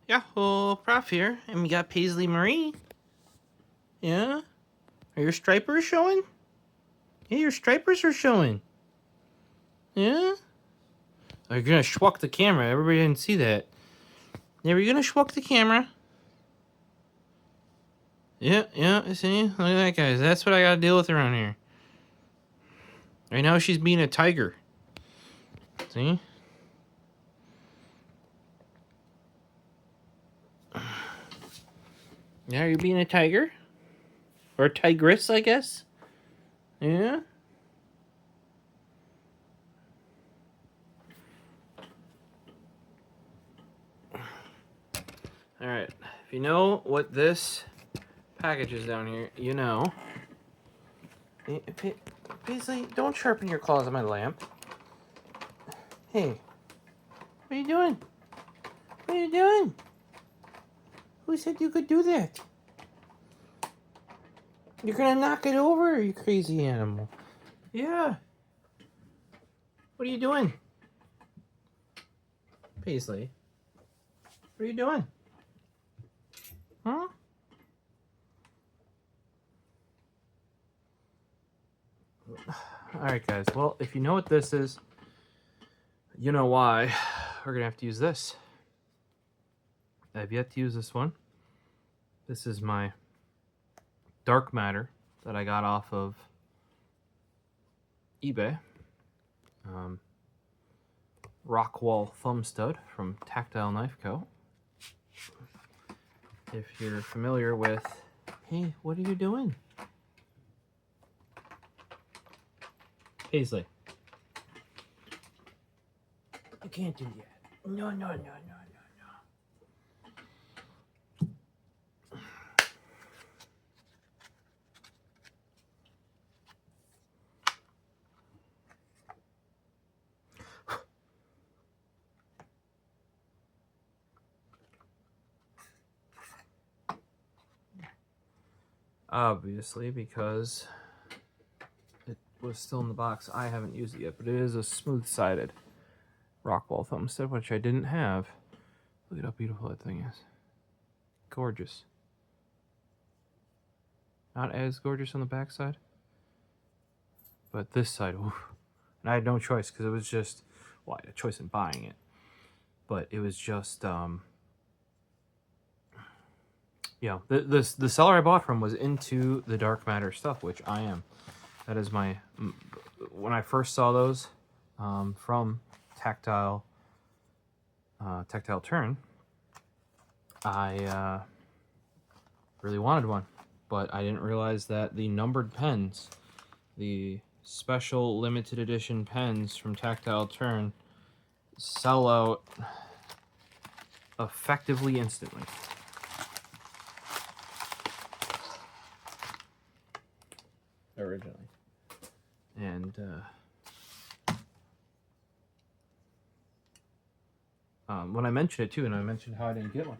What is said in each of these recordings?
Yahoo, Prof here, and we got Paisley Marie. Yeah? Are your stripers showing? Yeah, your stripers are showing. Yeah? Oh, you're gonna schwuck the camera. Everybody didn't see that. Yeah, we're gonna schwuck the camera. Yeah, see? Look at that, guys. That's what I gotta deal with around here. Right now, she's being a tiger. See? Yeah, are you being a tiger? Or a tigress, I guess? Yeah? Alright, if you know what this package is down here, you know. Paisley, don't sharpen your claws on my lamp. Hey, what are you doing? What are you doing? Who said you could do that? You're gonna knock it over, you crazy animal. Yeah. What are you doing? Paisley, what are you doing? Huh? Alright, guys. Well, if you know what this is, you know why we're gonna have to use this. I've yet to use this one. This is my dark matter that I got off of eBay. Rockwall thumb stud from Tactile Knife Co. If you're familiar with... Hey, what are you doing? Paisley. You can't do that. No. Obviously, because it was still in the box, I haven't used it yet, but it is a smooth-sided Rockwall thumb stud, which I didn't have. Look at how beautiful that thing is. Gorgeous. Not as gorgeous on the back side, but this side, oof. And I had no choice, because it was just, well, I had a choice in buying it, but it was just, you know, the seller I bought from was into the dark matter stuff, which I am. That is my, when I first saw those from Tactile Turn, I really wanted one, but I didn't realize that the numbered pens, the special limited edition pens from Tactile Turn, sell out effectively instantly. Originally. And when I mentioned it too, and I mentioned how I didn't get one,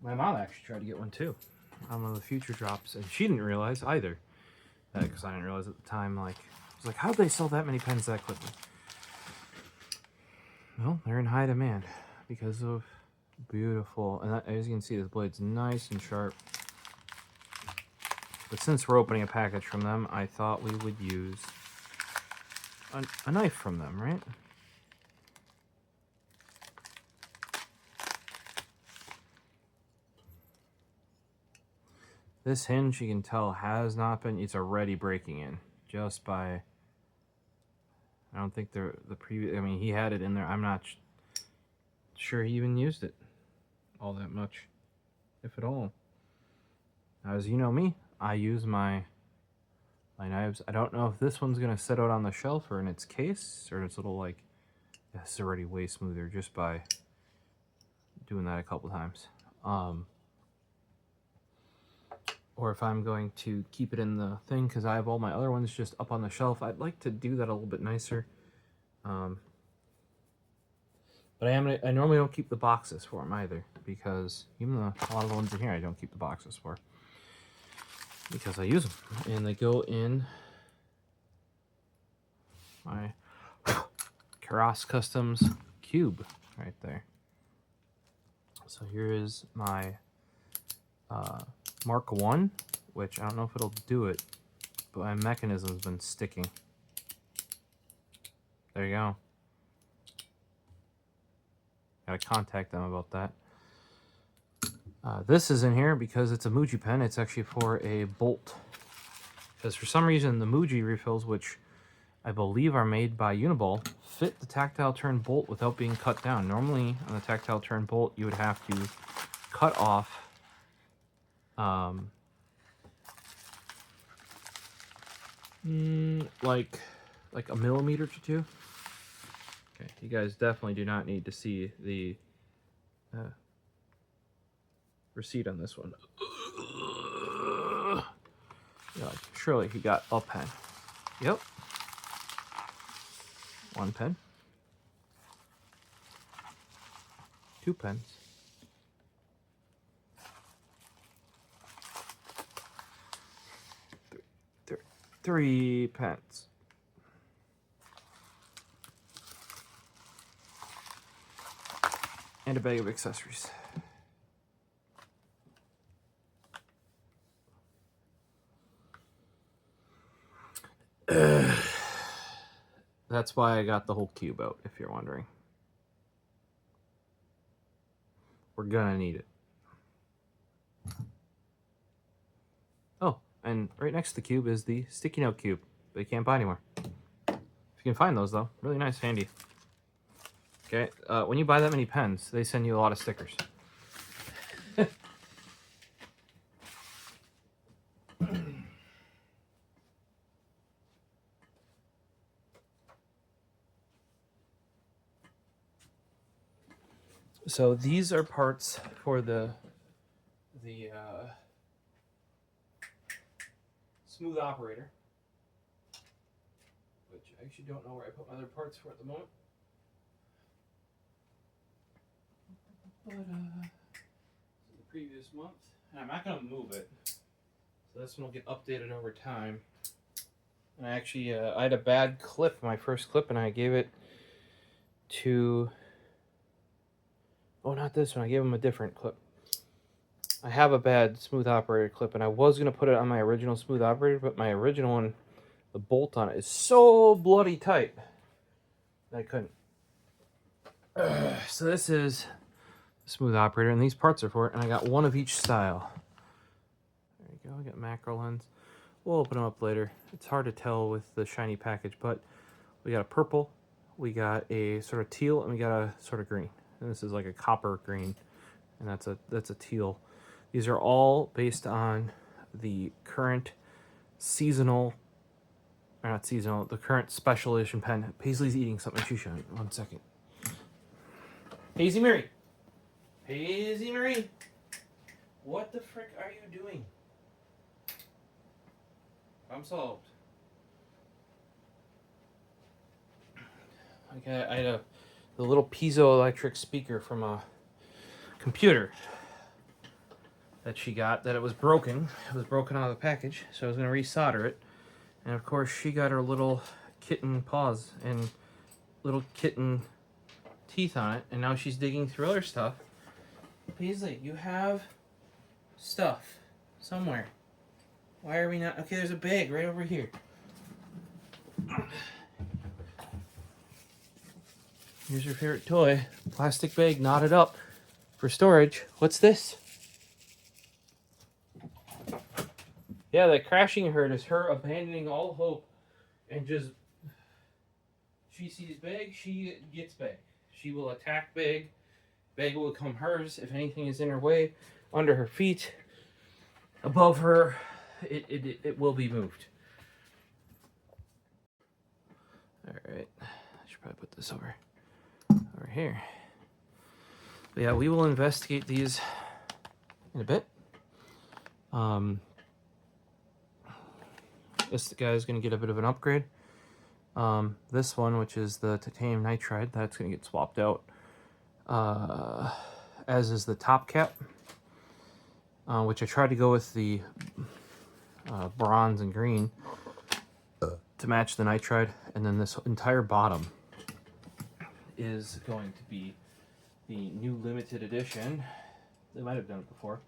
my mom actually tried to get one too on one of the future drops, and she didn't realize either, because I didn't realize at the time. Like, I was like, how'd they sell that many pens that quickly? Well, they're in high demand because of beautiful, and as you can see, this blade's nice and sharp. But since we're opening a package from them, I thought we would use a knife from them, right? This hinge, you can tell, has not been, it's already breaking in just by, I don't think the previous, I mean, he had it in there. I'm not sure he even used it all that much, if at all. As you know me, I use my knives. I don't know if this one's going to sit out on the shelf or in its case, or its little, like, it's already way smoother just by doing that a couple times. Or if I'm going to keep it in the thing, because I have all my other ones just up on the shelf, I'd like to do that a little bit nicer. But I normally don't keep the boxes for them either, because even though a lot of the ones in here I don't keep the boxes for, because I use them, and they go in my Karas Customs cube right there. So here is my Mark 1, which I don't know if it'll do it, but my mechanism's been sticking. There you go. Gotta contact them about that. This is in here because it's a Muji pen. It's actually for a bolt. Because for some reason the Muji refills, which I believe are made by Uniball, fit the tactile turn bolt without being cut down. Normally on the tactile turn bolt you would have to cut off like a millimeter to 2. Okay, you guys definitely do not need to see the receipt on this one. Yeah, surely he got a pen. Yep. 1 pen. 2 pens. 3 pens. And a bag of accessories. That's why I got the whole cube out, if you're wondering. We're gonna need it. Oh, and right next to the cube is the sticky note cube, but you can't buy anymore. If you can find those, though, really nice, handy. Okay, when you buy that many pens, they send you a lot of stickers. So these are parts for the smooth operator, which I actually don't know where I put my other parts for at the moment. But the previous month, and I'm not going to move it, so this one will get updated over time. And I actually I had a bad clip, my first clip, and I gave it to, oh, not this one, I gave him a different clip. I have a bad smooth operator clip, and I was going to put it on my original smooth operator, but my original one, the bolt on it is so bloody tight that I couldn't. So this is smooth operator, and these parts are for it, and I got 1 of each style. There you go. I got macro lens. We'll open them up later. It's hard to tell with the shiny package, but we got a purple, we got a sort of teal, and we got a sort of green. And this is like a copper green, and that's a teal. These are all based on the current seasonal, or not seasonal, the current special edition pen. Paisley's eating something. She's showing. 1 second. Hazy Mary. Hazy Marie, what the frick are you doing? I'm solved. Okay, I had the little piezoelectric speaker from a computer that she got, that it was broken. It was broken out of the package, so I was going to resolder it. And of course, she got her little kitten paws and little kitten teeth on it, and now she's digging through other stuff. Paisley, you have stuff somewhere. Why are we not? Okay, there's a bag right over here. Here's your favorite toy. Plastic bag knotted up for storage. What's this? Yeah, that crashing hurt is her abandoning all hope and just, she sees bag, she gets bag. She will attack bag. Bag will become hers. If anything is in her way, under her feet, above her, it will be moved. All right, I should probably put this over here. But yeah, we will investigate these in a bit. This guy is going to get a bit of an upgrade. This one, which is the titanium nitride, that's going to get swapped out. As is the top cap, which I tried to go with the bronze and green to match the nitride, and then this entire bottom is going to be the new limited edition They might have done it before,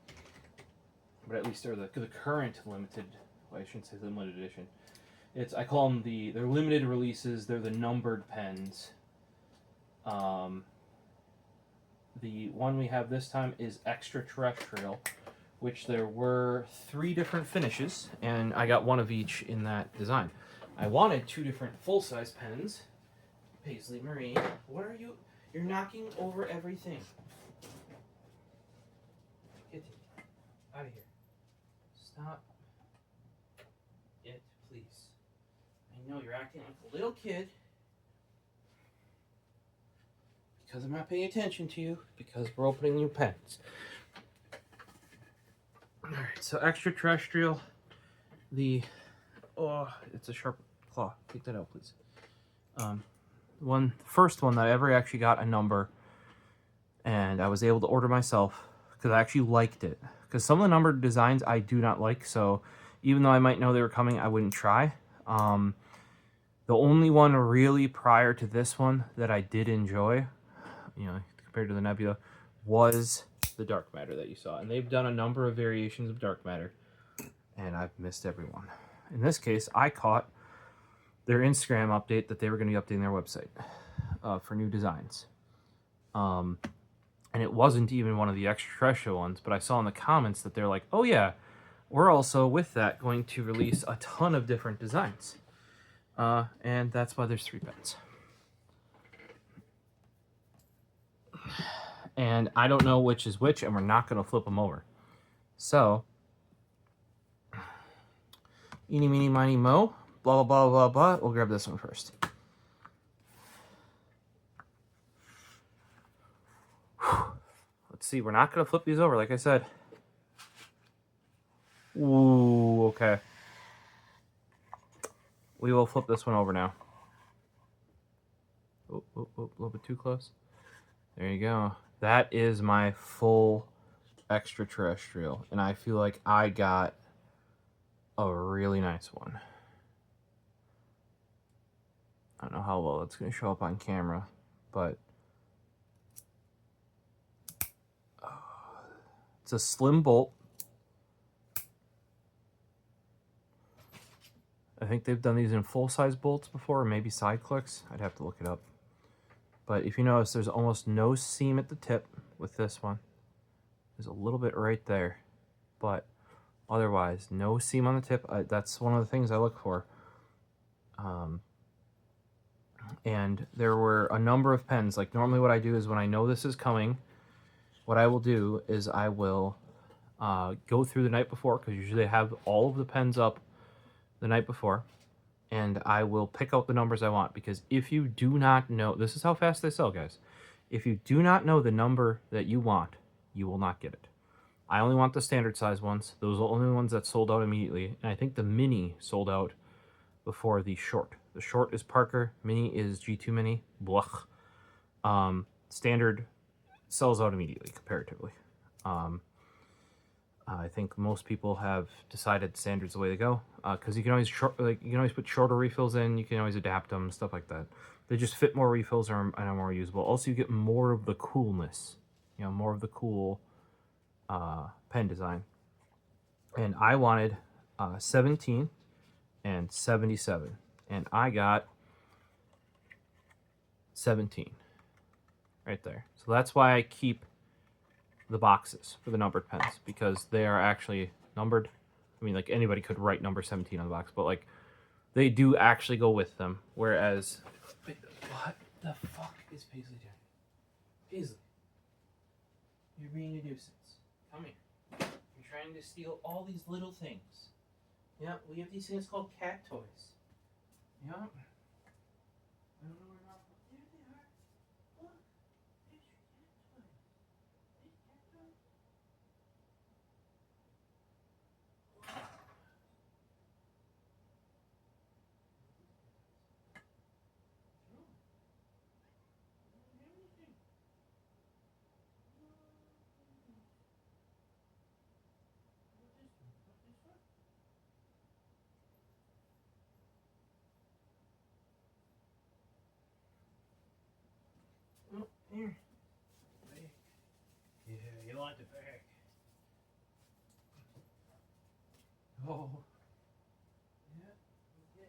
but at least they're the current limited. Well, I shouldn't say limited edition. I call them they're limited releases. They're the numbered pens. The one we have this time is Extraterrestrial, which there were 3 different finishes, and I got one of each in that design. I wanted 2 different full-size pens. Paisley Marine, what are you? You're knocking over everything. Get out of here. Stop it, please. I know you're acting like a little kid. Because I'm not paying attention to you, because we're opening new pens. Alright, so Extraterrestrial, it's a sharp claw. Take that out, please. First one that I ever actually got a number, and I was able to order myself, because I actually liked it. Because some of the numbered designs I do not like, so even though I might know they were coming, I wouldn't try. The only one really prior to this one that I did enjoy, compared to the Nebula, was the dark matter that you saw. And they've done a number of variations of dark matter, and I've missed every one. In this case, I caught their Instagram update that they were going to be updating their website for new designs. And it wasn't even one of the Extraterrestrial ones, but I saw in the comments that they're like, oh yeah, we're also with that going to release a ton of different designs. And that's why there's 3 pens. And I don't know which is which, and we're not going to flip them over. So, eeny, meeny, miny, mo, blah, blah, blah, blah, blah. We'll grab this one first. Let's see, we're not going to flip these over, like I said. Ooh, okay. We will flip this one over now. Oh, a little bit too close. There you go. That is my full Extraterrestrial, and I feel like I got a really nice one. I don't know how well it's going to show up on camera, but it's a slim bolt. I think they've done these in full-size bolts before, or maybe side clicks. I'd have to look it up. But if you notice, there's almost no seam at the tip with this one. There's a little bit right there, but otherwise, no seam on the tip. That's one of the things I look for. And there were a number of pens. Like normally what I do is when I know this is coming, what I will do is I will go through the night before, because usually I have all of the pens up the night before, and I will pick out the numbers I want, because if you do not know, this is how fast they sell, guys. If you do not know the number that you want, you will not get it. I only want the standard size ones. Those are the only ones that sold out immediately, and I think the mini sold out before the short. The short is Parker, mini is G2 mini, blech. Standard sells out immediately, comparatively. I think most people have decided standard's the way to go, because you can always put shorter refills in. You can always adapt them, stuff like that. They just fit more refills and are more usable. Also, you get more of the coolness, more of the cool pen design. And I wanted 17 and 77, and I got 17 right there. So that's why I keep the boxes for the numbered pens, because they are actually numbered. I mean, like, anybody could write number 17 on the box, but like they do actually go with them. Whereas, what the fuck is Paisley doing? Paisley, you're being a nuisance. Come here. You're trying to steal all these little things. Yeah, we have these things called cat toys. Yeah. I don't know where not. There they are. Look, there's your cat toys. There's cat toys. Here. Yeah, you like want it back. Oh. Yeah, okay.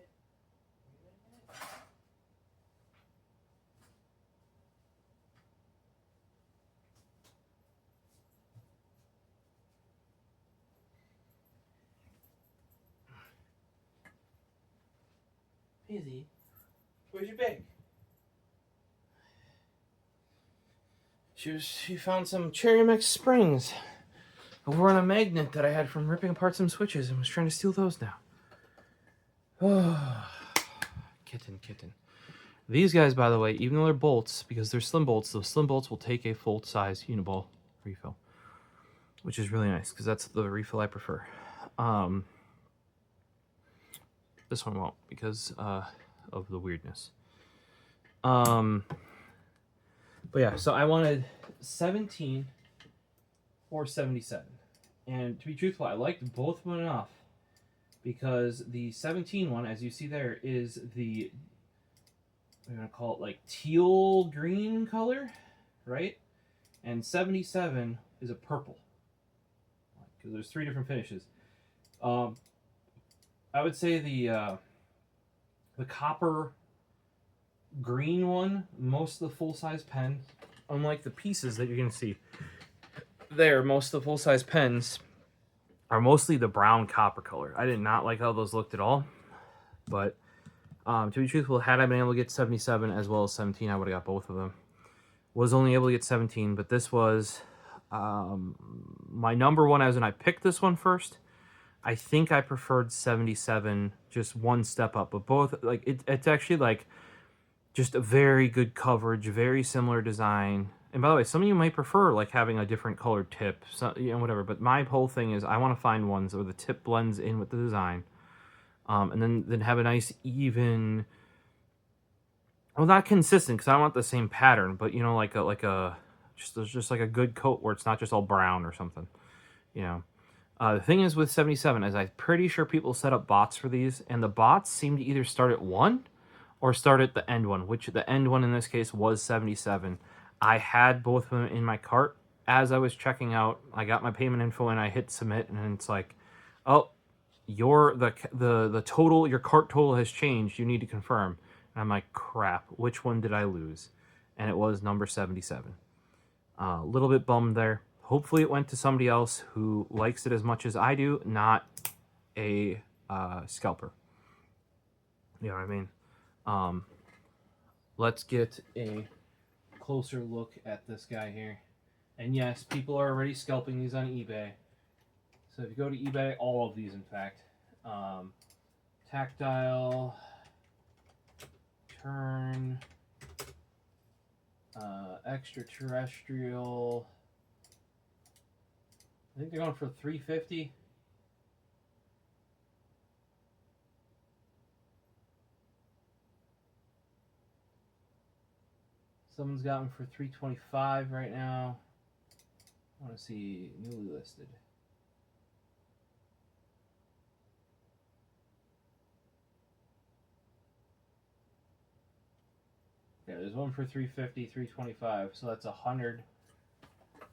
Izzy, where's your bag? She found some Cherry Mix springs over on a magnet that I had from ripping apart some switches and was trying to steal those now. Oh, kitten. These guys, by the way, even though they're bolts, because they're slim bolts, those slim bolts will take a full-size Uniball refill, which is really nice because that's the refill I prefer. This one won't because of the weirdness. But yeah, so I wanted 17 or 77. And to be truthful, I liked both of them enough because the 17 one, as you see there, is the, I'm going to call it like teal green color, right? And 77 is a purple because there's 3 different finishes. I would say the copper green one, most of the full-size pen, unlike the pieces that you're going to see there, most of the full-size pens are mostly the brown copper color. I did not like how those looked at all, but to be truthful, had I been able to get 77 as well as 17, I would have got both of them. Was only able to get 17, but this was my number one as when I picked this one first. I think I preferred 77, just one step up, but both, like, it's actually, like, just a very good coverage, very similar design. And by the way, some of you might prefer, like, having a different colored tip, so, you know, whatever, but my whole thing is I want to find ones where the tip blends in with the design, and then have a nice, even, well, not consistent, because I want the same pattern, but, you know, just like a good coat where it's not just all brown or something, you know. The thing is with 77 is I'm pretty sure people set up bots for these, and the bots seem to either start at 1 or start at the end one, which the end one in this case was 77. I had both of them in my cart. As I was checking out, I got my payment info and I hit submit, and it's like, oh, the total, your cart total has changed. You need to confirm. And I'm like, crap, which one did I lose? And it was number 77. A little bit bummed there. Hopefully it went to somebody else who likes it as much as I do, not a scalper. You know what I mean? Let's get a closer look at this guy here. And yes, people are already scalping these on eBay. So if you go to eBay, all of these, in fact. Tactile, Turn, Extraterrestrial. I think they're going for $350. Someone's got them for $325 right now. I want to see newly listed. Yeah, there's one for $350, $325. So that's 100,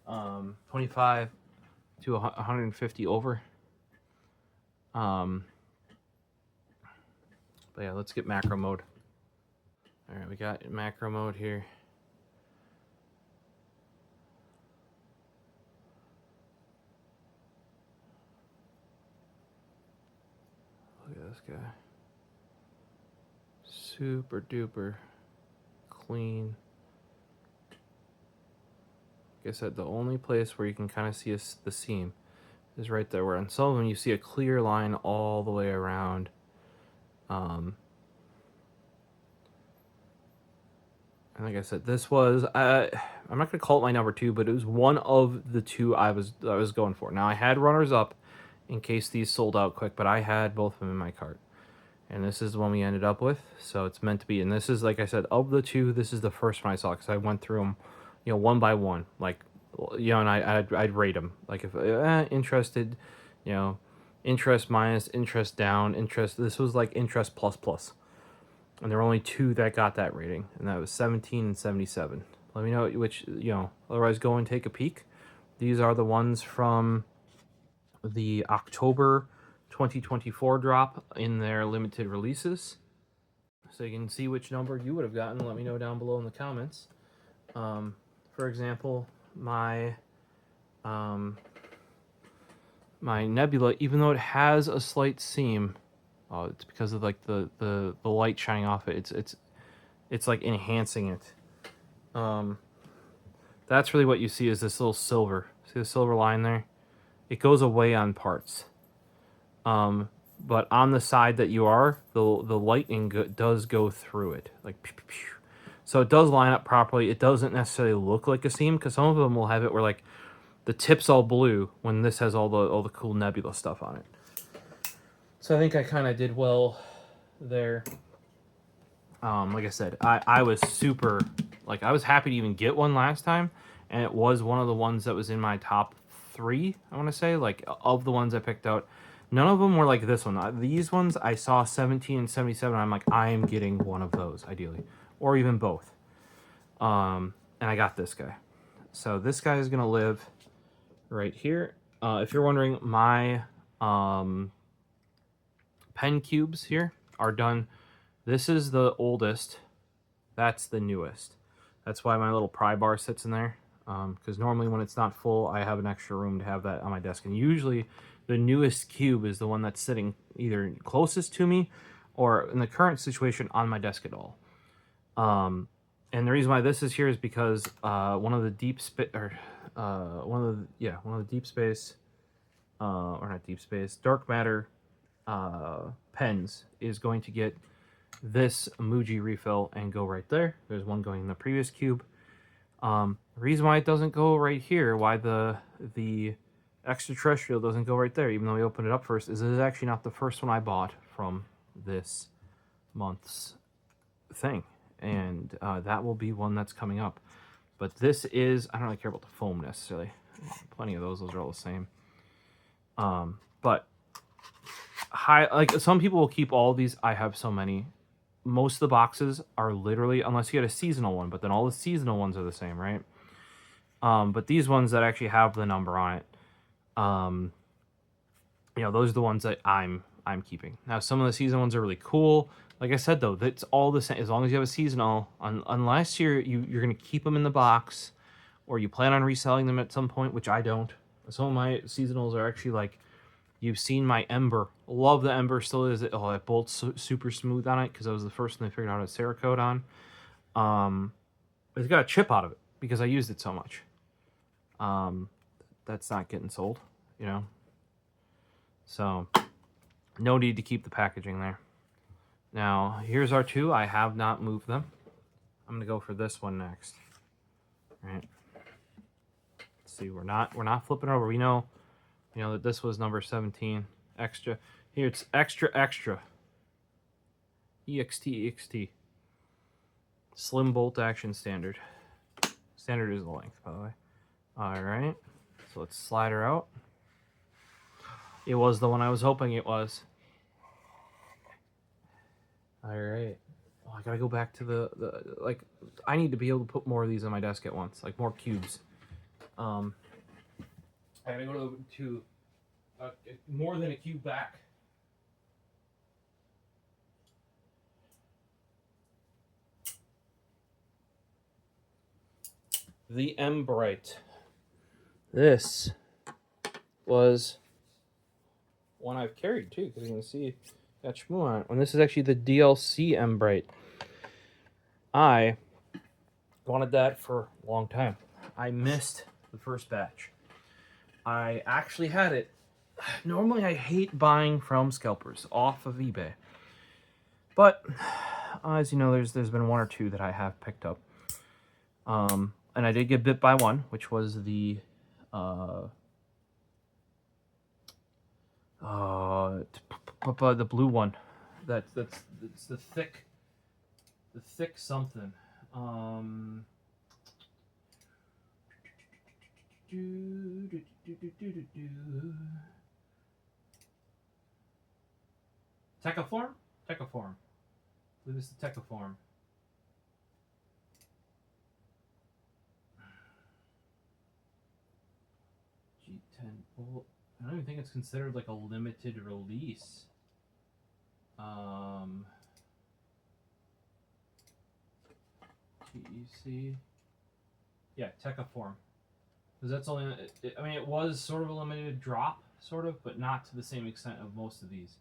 25 to 150 over. But yeah, let's get macro mode. All right, we got macro mode here. Look at this guy. Super duper clean. Like I said, the only place where you can kind of see the seam is right there, where on some of them you see a clear line all the way around. And like I said, this was, I'm not going to call it my number 2, but it was one of the 2 I was going for. Now, I had runners up in case these sold out quick, but I had both of them in my cart. And this is the one we ended up with, so it's meant to be. And this is, like I said, of the 2, this is the first one I saw, because I went through them, you know, one by one. Like, you know, and I'd rate them. Like, if interested, you know, interest minus, interest down, interest. This was like interest plus plus. And there were only 2 that got that rating, and that was 17 and 77. Let me know which, you know, otherwise go and take a peek. These are the ones from the October 2024 drop in their limited releases. So you can see which number you would have gotten. Let me know down below in the comments. For example, my my Nebula, even though it has a slight seam, it's because of like the light shining off it. It's like enhancing it. That's really what you see is this little silver. See the silver line there? It goes away on parts. But on the side that you are, the lightning does go through it, like pew, pew, pew. So it does line up properly. It doesn't necessarily look like a seam because some of them will have it where like the tip's all blue when this has all the cool Nebula stuff on it. So I think I kind of did well there. Like I said, I was super, like, I was happy to even get one last time, and it was one of the ones that was in my top 3, I want to say, like, of the ones I picked out. None of them were like this one. These ones, I saw 17 and 77, and I'm like, I am getting one of those, ideally. Or even both. And I got this guy. So this guy is going to live right here. If you're wondering, my pen cubes here are done. This is the oldest. That's the newest. That's why my little pry bar sits in there. Because normally when it's not full, I have an extra room to have that on my desk. And usually the newest cube is the one that's sitting either closest to me or in the current situation on my desk at all. And the reason why this is here is because one of the deep space, or one of the deep space, or not deep space, dark matter pens is going to get this Muji refill and go right there. There's one going in the previous cube. The reason why it doesn't go right here, why the Extraterrestrial doesn't go right there, even though we opened it up first, is this is actually not the first one I bought from this month's thing. And that will be one that's coming up. But this is, I don't really care about the foam necessarily. Plenty of those are all the same. But like some people will keep all of these. I have so many. Most of the boxes are literally, unless you get a seasonal one, but then all the seasonal ones are the same, right? But these ones that actually have the number on it, you know, those are the ones that I'm keeping. Now, some of the seasonal ones are really cool. Like I said, though, that's all the same. As long as you have a seasonal, unless you're going to keep them in the box, or you plan on reselling them at some point, which I don't. Some of my seasonals are actually like, you've seen my Ember. Love the Ember still is. Oh, that bolt's super smooth on it because that was the first one they figured out how to Cerakote on. It's got a chip out of it because I used it so much. That's not getting sold, you know. So no need to keep the packaging there. Now here's our 2. I have not moved them. I'm gonna go for this one next. All right. Let's see. We're not flipping over. We know. You know that this was number 17. Extra. Here it's extra. EXT. Slim bolt action standard. Standard is the length, by the way. Alright. So let's slide her out. It was the one I was hoping it was. Alright. Oh, I gotta go back to the like, I need to be able to put more of these on my desk at once. Like more cubes. I gotta go to more than a cube back. The Embrite. This was one I've carried too, because you can see got Schmidt on it. And this is actually the DLC Embrite. I wanted that for a long time. I missed the first batch. I actually had it. Normally I hate buying from scalpers off of eBay. But as you know, there's been 1 or 2 that I have picked up. And I did get bit by one, which was the blue one. That's the thick something. Techiform? Techiform. I believe it's the Techiform. G10 bolt. I don't even think it's considered like a limited release. GEC. Yeah, Techiform. Because that's only, I mean, it was sort of a limited drop, sort of, but not to the same extent of most of these.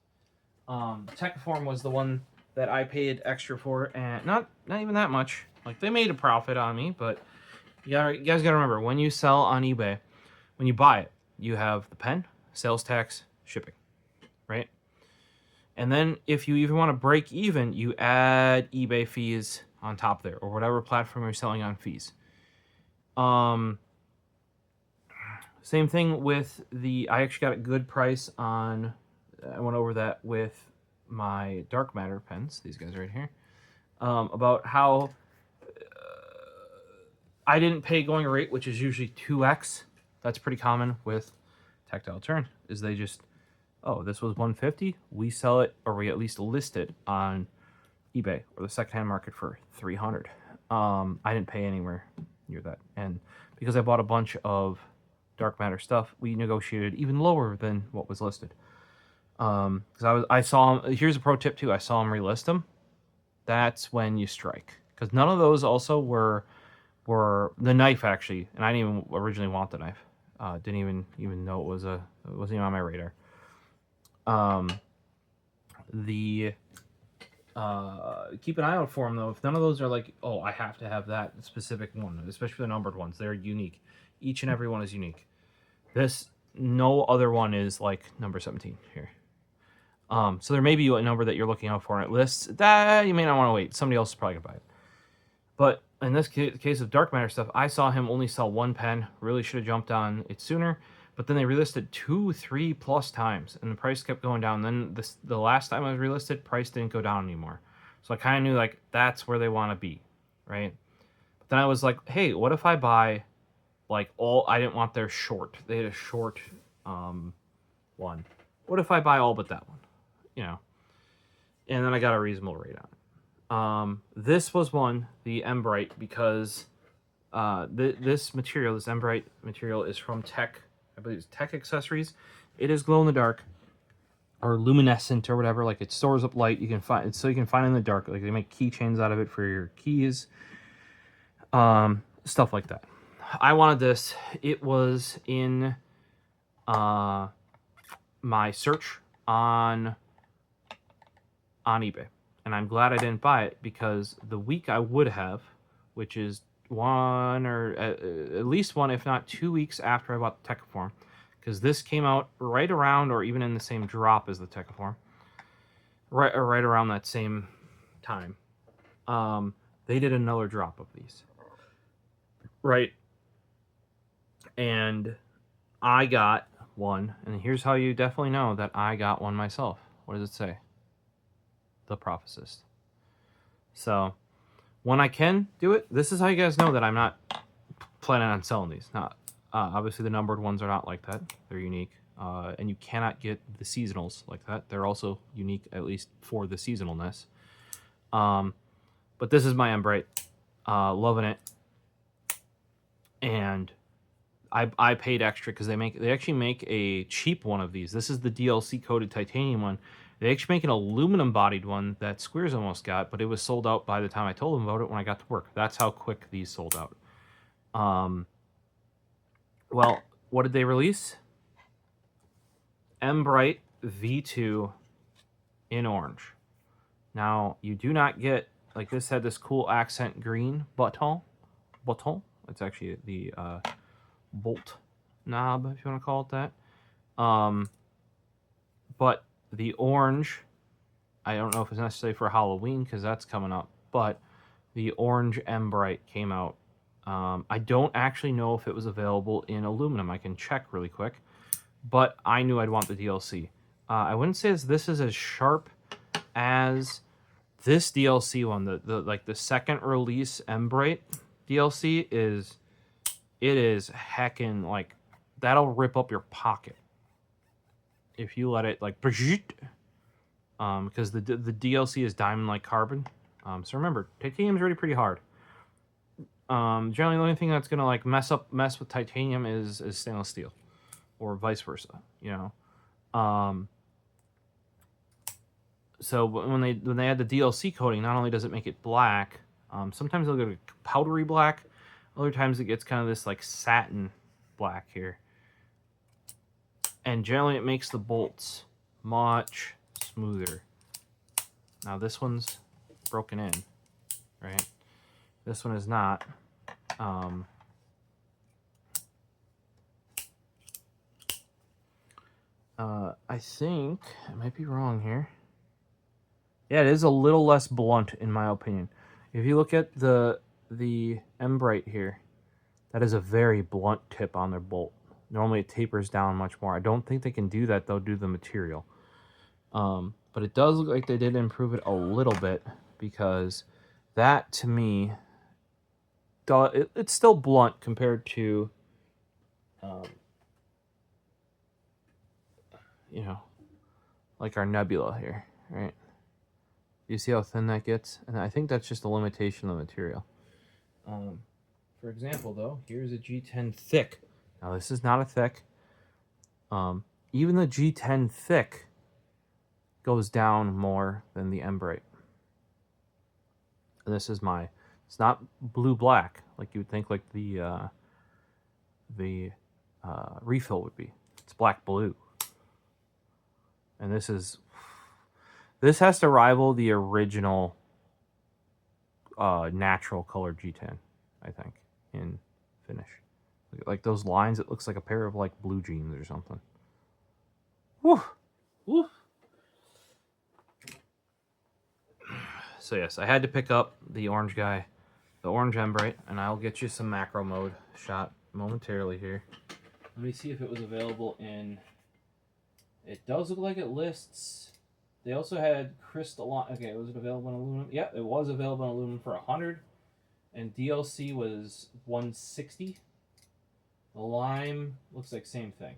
Techiform was the one that I paid extra for, and not even that much. Like, they made a profit on me, but you guys gotta remember, when you sell on eBay, when you buy it, you have the pen, sales tax, shipping, right? And then if you even want to break even, you add eBay fees on top there, or whatever platform you're selling on fees. Same thing with I actually got a good price on, I went over that with my dark matter pens, these guys right here, about how I didn't pay going rate, which is usually 2x. That's pretty common with Tactile Turn, is they just, oh, this was 150, we sell it, or we at least list it on eBay or the secondhand market for 300. I didn't pay anywhere near that, and because I bought a bunch of dark matter stuff, we negotiated even lower than what was listed. Because I saw them, here's a pro tip too, I saw them relist them. That's when you strike, because none of those also were the knife actually, and I didn't even originally want the knife. Didn't even know it wasn't even on my radar. Keep an eye out for them though. If none of those are like, oh, I have to have that specific one, especially the numbered ones, they're unique. Each and every one is unique. No other one is like number 17 here. So there may be a number that you're looking out for and it lists that you may not want to wait. Somebody else is probably gonna buy it. But in this case of dark matter stuff, I saw him only sell one pen. Really should have jumped on it sooner. But then they relisted 2-3+ times, and the price kept going down. Then the last time I was relisted, price didn't go down anymore. So I kind of knew like that's where they want to be, right? But then I was like, hey, what if I buy like all? I didn't want their short. They had a short one. What if I buy all but that one? You know, and then I got a reasonable rate on it. This was one, the Embrite, because this Embrite material is from I believe it's Tech Accessories. It is glow in the dark or luminescent or whatever. Like it stores up light. You can find it, so you can find it in the dark. Like they make keychains out of it for your keys, stuff like that. I wanted this. It was in my search on eBay, and I'm glad I didn't buy it, because the week I would have, which is one or at least one, if not 2 weeks after I bought the Techiform, because this came out right around or even in the same drop as the Techiform, right around that same time. They did another drop of these, right? And I got one, and here's how you definitely know that I got one myself. What does it say? TheProfosist. So when I can do it, this is how you guys know that I'm not planning on selling these. Not obviously the numbered ones are not like that. They're unique, and you cannot get the seasonals like that. They're also unique, at least for the seasonalness. But this is my Embrite, loving it, and I paid extra because they actually make a cheap one of these. This is the DLC coated titanium one. They actually make an aluminum bodied one that Squares almost got, but it was sold out by the time I told them about it when I got to work. That's how quick these sold out. Well, what did they release? Embrite V2 in orange. Now, you do not get, like this had this cool accent green button. It's actually the bolt knob, if you want to call it that. But the orange, I don't know if it's necessary for Halloween because that's coming up, but the orange Embrite came out. I don't actually know if it was available in aluminum. I can check really quick, but I knew I'd want the DLC. I wouldn't say this is as sharp as this DLC one. The second release Embrite DLC is heckin', like, that'll rip up your pocket if you let it, like, because the DLC is diamond like carbon. So remember, titanium's already pretty hard. Generally the only thing that's gonna like mess with titanium is stainless steel. or vice versa, you know. So when they add the DLC coating, not only does it make it black, sometimes they'll go to powdery black. Other times it gets kind of this like satin black here. And generally it makes the bolts much smoother. Now this one's broken in, right? This one is not. I think I might be wrong here. Yeah, it is a little less blunt in my opinion. If you look at the Embrite here, that is a very blunt tip on their bolt. Normally it tapers down much more. I don't think they can do that though due to the material. But it does look like they did improve it a little bit, because that to me, it's still blunt compared to, you know, like our Nebula here, right? You see how thin that gets? And I think that's just a limitation of the material. For example, though, here's a G10 thick. Now, this is not a thick. Even the G10 thick goes down more than the Embrite. And this is it's not blue-black, like you would think like the refill would be. It's black-blue. And this has to rival the original natural color G10, I think, in finish. Like those lines, it looks like a pair of like blue jeans or something. Woo! Woo! So yes, I had to pick up the orange guy, the orange Embrite, and I'll get you some macro mode shot momentarily here. Let me see if it was available in... It does look like it lists... They also had crystal... Okay, was it available in aluminum? Yeah, it was available in aluminum for $100. And DLC was $160. The lime looks like same thing.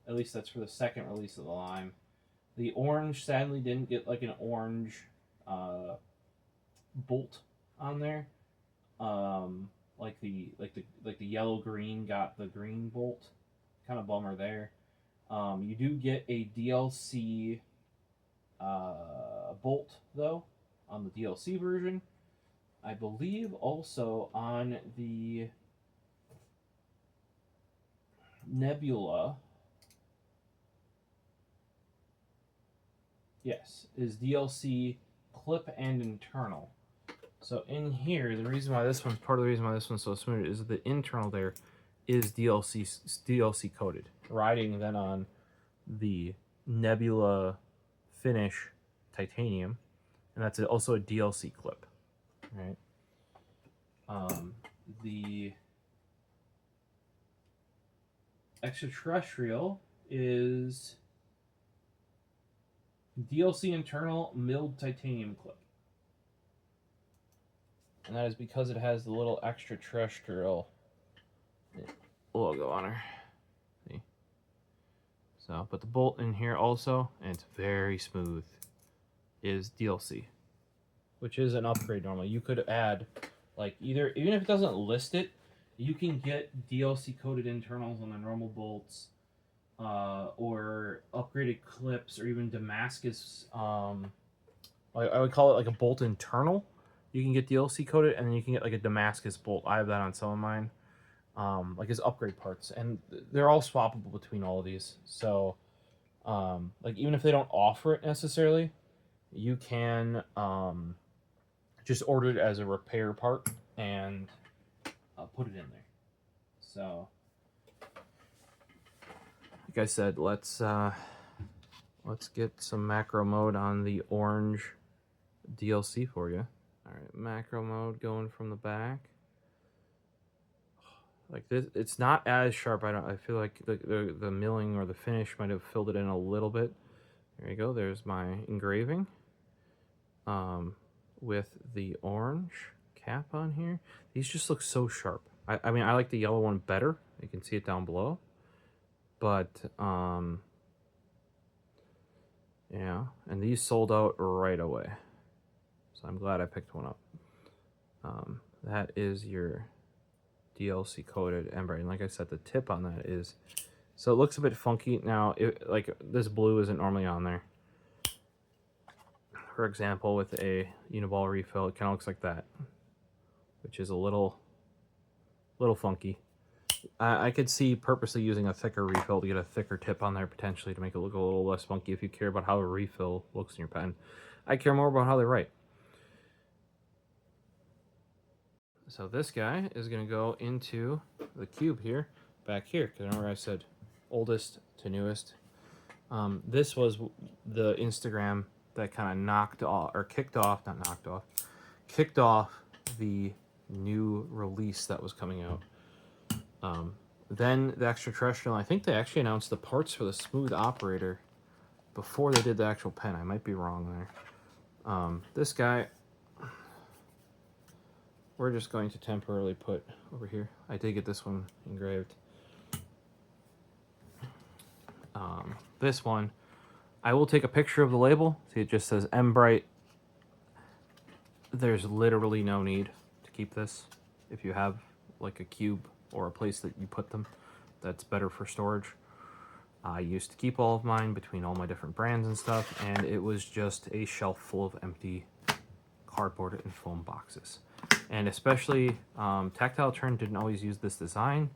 At least that's for the second release of the lime. The orange sadly didn't get like an orange bolt on there. Like the yellow green got the green bolt. Kind of bummer there. You do get a DLC bolt though on the DLC version. I believe also on the Nebula, yes, is DLC clip and internal. So in here, the reason why this one's part of the reason why this one's so smooth is that the internal there is DLC coated, riding then on the Nebula finish titanium, and that's also a DLC clip, right? The Extraterrestrial is DLC internal milled titanium clip. And that is because it has the little Extraterrestrial logo on her. See? So, but the bolt in here also, and it's very smooth, is DLC. Which is an upgrade normally. You could add, like, even if it doesn't list it, you can get DLC coated internals on the normal bolts, or upgraded clips, or even Damascus. I would call it like a bolt internal. You can get DLC coated, and then you can get like a Damascus bolt. I have that on some of mine, like as upgrade parts, and they're all swappable between all of these. So, like even if they don't offer it necessarily, you can just order it as a repair part and put it in there. So, like I said, let's get some macro mode on the orange DLC for you. All right, macro mode going from the back. Like this, it's not as sharp. I feel like the milling or the finish might have filled it in a little bit. There you go. There's my engraving. With the orange cap on here. These just look so sharp. I mean, I like the yellow one better. You can see it down below. But, yeah. And these sold out right away. So I'm glad I picked one up. That is your DLC coated Embrite. And like I said, the tip on that is So it looks a bit funky. Now, like this blue isn't normally on there. For example, with a Uniball refill, it kind of looks like that, which is a little funky. I could see purposely using a thicker refill to get a thicker tip on there potentially to make it look a little less funky if you care about how a refill looks in your pen. I care more about how they write. So this guy is going to go into the cube here, back here, because remember I said oldest to newest. This was the Instagram that kind of knocked off, or kicked off, not knocked off, kicked off the new release that was coming out. Then the Extraterrestrial, I think they actually announced the parts for the smooth operator before they did the actual pen. I might be wrong there. This guy, we're just going to temporarily put over here. I did get this one engraved. This one, I will take a picture of the label. See, it just says Embrite. There's literally no need to keep this if you have like a cube or a place that you put them that's better for storage. I used to keep all of mine between all my different brands and stuff, and it was just a shelf full of empty cardboard and foam boxes. And especially Tactile Turn didn't always use this design,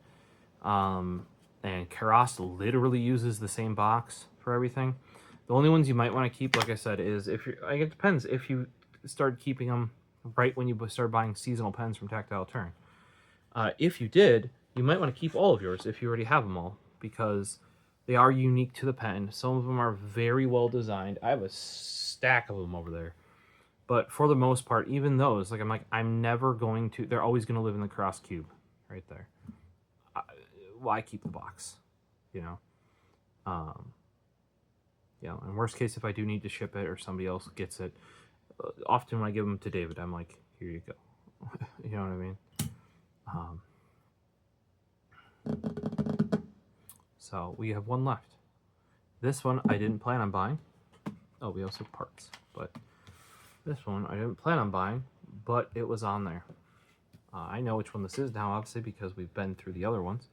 and Keras literally uses the same box for everything. The only ones you might want to keep, like I said, is if you're, like, it depends if you start keeping them right when you start buying seasonal pens from Tactile Turn. If you did, you might want to keep all of yours if you already have them all, because they are unique to the pen. Some of them are very well designed. I have a stack of them over there. But for the most part, even those, I'm never going to, they're always going to live in the Keras cube right there. Why keep the box? You know? In worst case, if I do need to ship it or somebody else gets it, often when I give them to David, I'm like, here you go. You know what I mean? So we have one left. This one I didn't plan on buying. Oh, we also have parts, but this one I didn't plan on buying, but it was on there. I know which one this is now, obviously, because we've been through the other ones.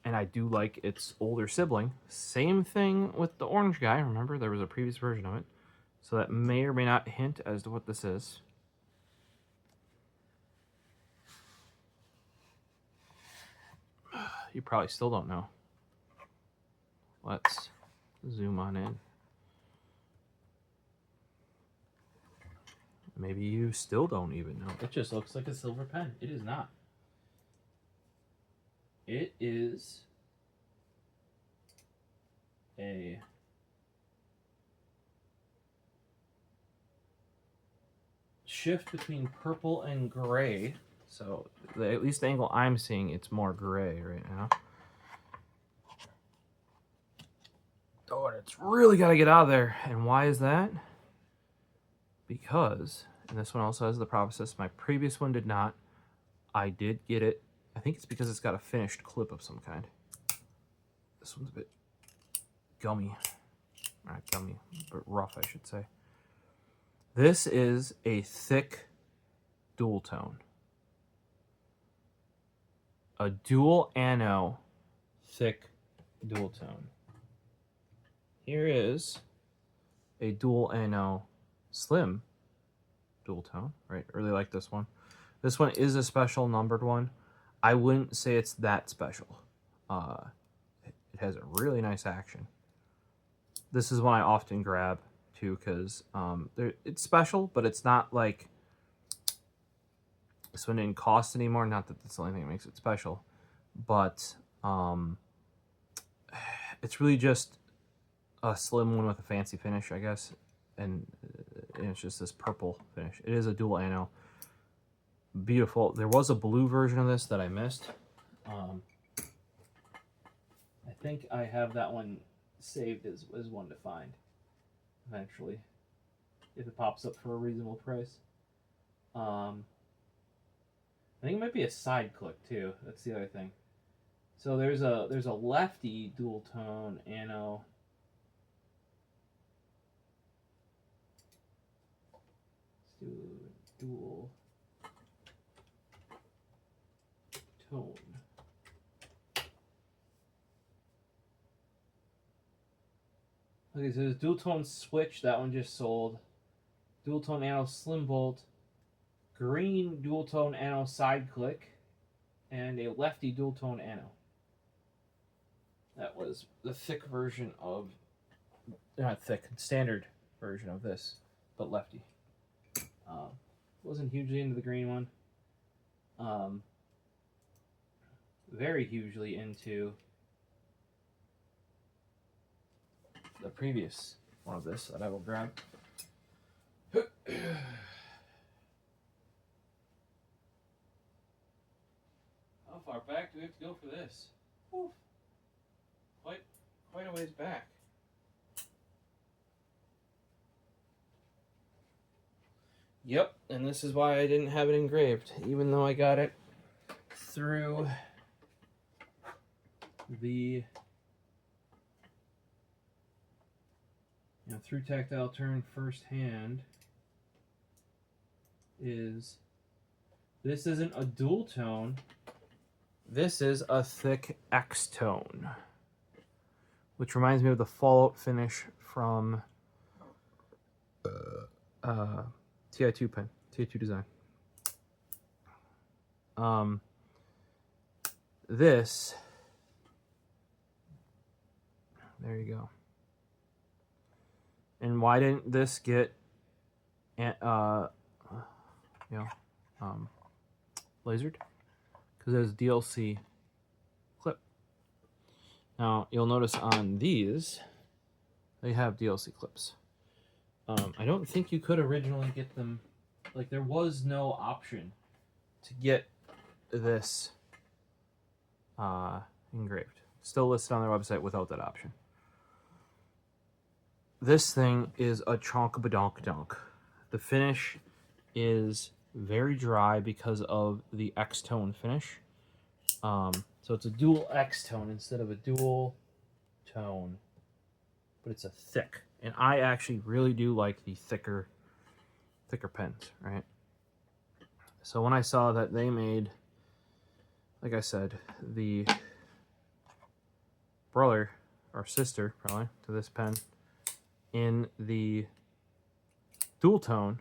And I do like its older sibling. Same thing with the orange guy. Remember, there was a previous version of it. So that may or may not hint as to what this is. You probably still don't know. Let's zoom on in. Maybe you still don't even know. It just looks like a silver pen. It is not. It is a shift between purple and gray. So at least the angle I'm seeing, it's more gray right now. Oh, and it's really got to get out of there. And why is that? Because, and this one also has the TheProfosist. My previous one did not. I did get it. I think it's because it's got a finished clip of some kind. This one's a bit gummy. Not gummy, but rough, I should say. This is a thick dual tone. A dual ano thick dual tone. Here is a dual ano slim dual tone, right? Really like this one. This one is a special numbered one. I wouldn't say it's that special. It has a really nice action. This is one I often grab too, because it's special, but it's not like this one didn't cost anymore. Not that that's the only thing that makes it special, but it's really just a slim one with a fancy finish, I guess, and it's just this purple finish. It is a dual ano. Beautiful. There was a blue version of this that I missed. I think I have that one saved as one to find eventually, if it pops up for a reasonable price. I think it might be a side click too. That's the other thing. So there's a lefty dual tone ano. Let's do dual tone Okay, so there's dual tone switch. That one just sold. Dual tone nano slim bolt. Green dual tone nano side click. And a lefty dual tone nano. That was the thick version of, not thick, standard version of this, but lefty. Wasn't hugely into the green one. Very hugely into the previous one of this that I will grab. How far back do we have to go for this? Whew. Quite a ways back. Yep, and this is why I didn't have it engraved, even though I got it through the through Tactile Turn firsthand. This isn't a dual tone. This is a thick X tone, which reminds me of the Fallout finish from TI2 pen, TI2 design. This, there you go. And why didn't this get, lasered? Because there's a DLC clip. Now, you'll notice on these, they have DLC clips. I don't think you could originally get them, like there was no option to get this engraved. Still listed on their website without that option. This thing is a chonk-a-badonk-donk. The finish is very dry because of the X-tone finish. So it's a dual X-tone instead of a dual tone. But it's a thick. And I actually really do like the thicker pens, right? So when I saw that they made, like I said, the brother or sister, probably, to this pen, in the dual tone,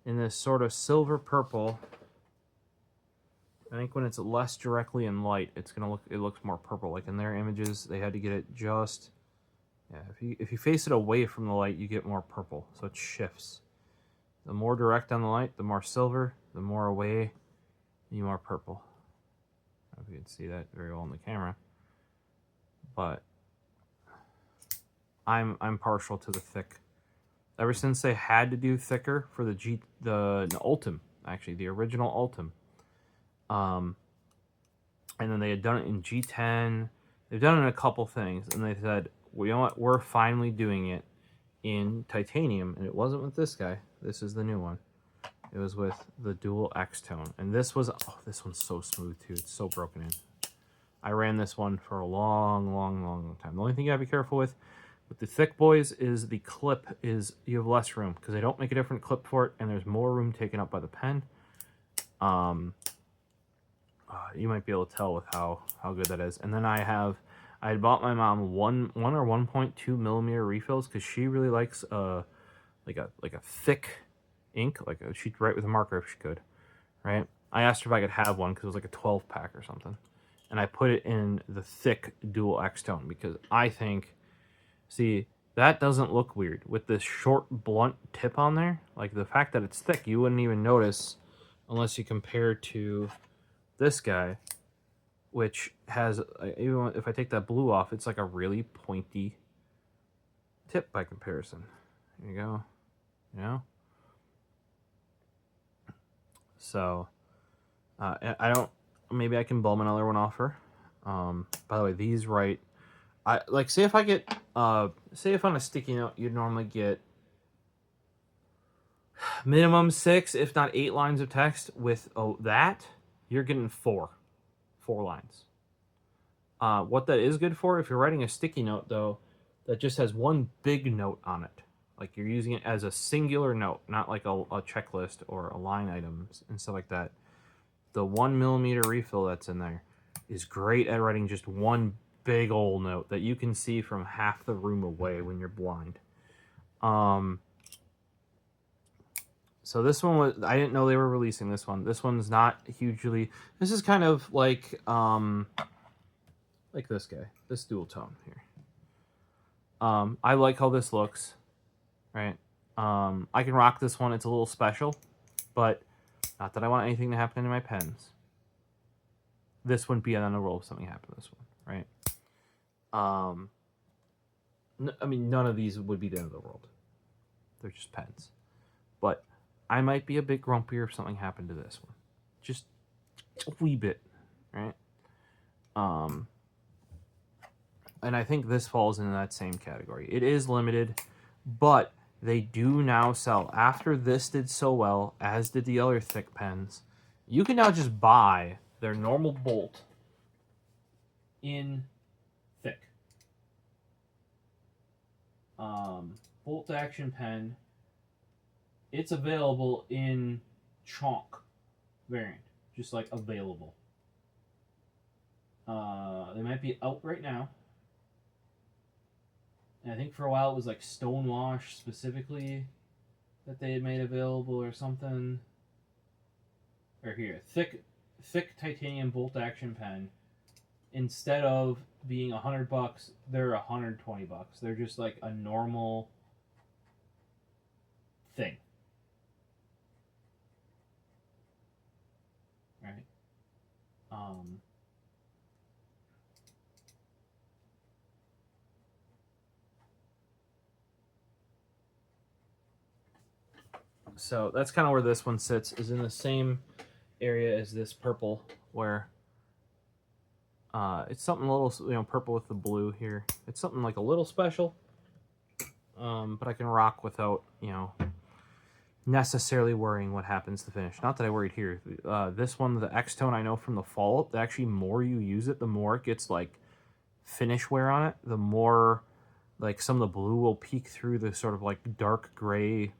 in this sort of silver purple. I think when it's less directly in light, it looks more purple. Like in their images, they had to get it just, if you face it away from the light, you get more purple, so it shifts. The more direct on the light, the more silver. The more away, the more purple. I don't know if you can see that very well in the camera, but I'm partial to the thick. Ever since they had to do thicker for the Ultim, actually the original Ultim, and then they had done it in G10. They've done it in a couple things, and they said, well, you know what? We're finally doing it in titanium, and it wasn't with this guy. This is the new one. It was with the dual X tone, and this one's so smooth too. It's so broken in. I ran this one for a long time. The only thing you gotta be careful with the thick boys is the clip is you have less room because they don't make a different clip for it, and there's more room taken up by the pen. You might be able to tell with how good that is. And then I had bought my mom one or 1.2 millimeter refills because she really likes like a thick ink, she'd write with a marker if she could, right? I asked her if I could have one because it was like a 12 pack or something, and I put it in the thick dual X tone because I think, see, that doesn't look weird with this short blunt tip on there. Like the fact that it's thick, you wouldn't even notice unless you compare to this guy, which has, even if I take that blue off, it's like a really pointy tip by comparison. There you go. You know? So, I don't, maybe I can bum another one off her. By the way, these write, say if I get, say if on a sticky note, you'd normally get minimum 6, if not 8 lines of text. With that, you're getting 4 lines. What that is good for, if you're writing a sticky note, though, that just has one big note on it. Like you're using it as a singular note, not like a checklist or a line items and stuff like that. The 1 millimeter refill that's in there is great at writing just one big old note that you can see from half the room away when you're blind. So this one was, I didn't know they were releasing this one. This one's not hugely, this is kind of like this guy, this dual tone here. I like how this looks, right? I can rock this one. It's a little special, but not that I want anything to happen to my pens. This wouldn't be on the roll if something happened to this one, right? I mean, none of these would be the end of the world. They're just pens. But I might be a bit grumpier if something happened to this one. Just a wee bit, right? And I think this falls into that same category. It is limited, but they do now sell, after this did so well, as did the other thick pens, you can now just buy their normal bolt in thick. Bolt action pen, it's available in chalk variant, just like available. They might be out right now. And I think for a while it was like Stonewash specifically that they had made available or something. Or here, thick titanium bolt action pen. Instead of being $100, they're $120. They're just like a normal thing. Right? So that's kind of where this one sits, is in the same area as this purple, where it's something a little, purple with the blue here. It's something like a little special, but I can rock without, necessarily worrying what happens to the finish. Not that I worried here. This one, the X-Tone, I know from the Fallout, the actually more you use it, the more it gets like finish wear on it, the more like some of the blue will peek through the sort of like dark gray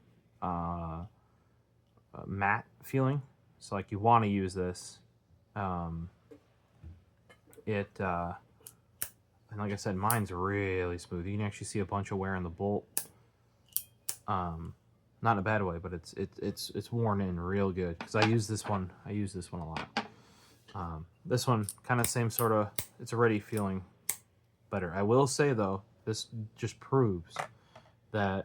matte feeling. So like you want to use this. And like I said, mine's really smooth. You can actually see a bunch of wear on the bolt. Not in a bad way, but it's worn in real good, because I use this one a lot. This one kind of same sort of, it's already feeling better. I will say though, this just proves that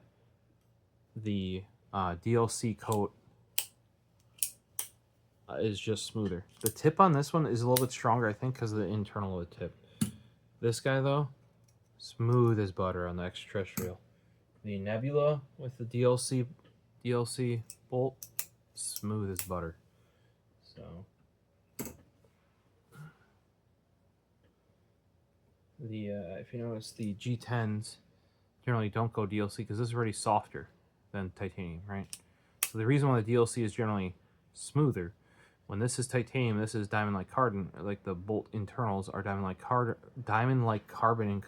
the DLC coat is just smoother. The tip on this one is a little bit stronger, I think, because of the internal of the tip. This guy though, smooth as butter on the Extraterrestrial. The Nebula with the DLC bolt, smooth as butter. So the if you notice, the G10s generally don't go DLC because this is already softer than titanium, right? So the reason why the DLC is generally smoother, when this is titanium, this is diamond-like carbon, like the bolt internals are diamond-like carbon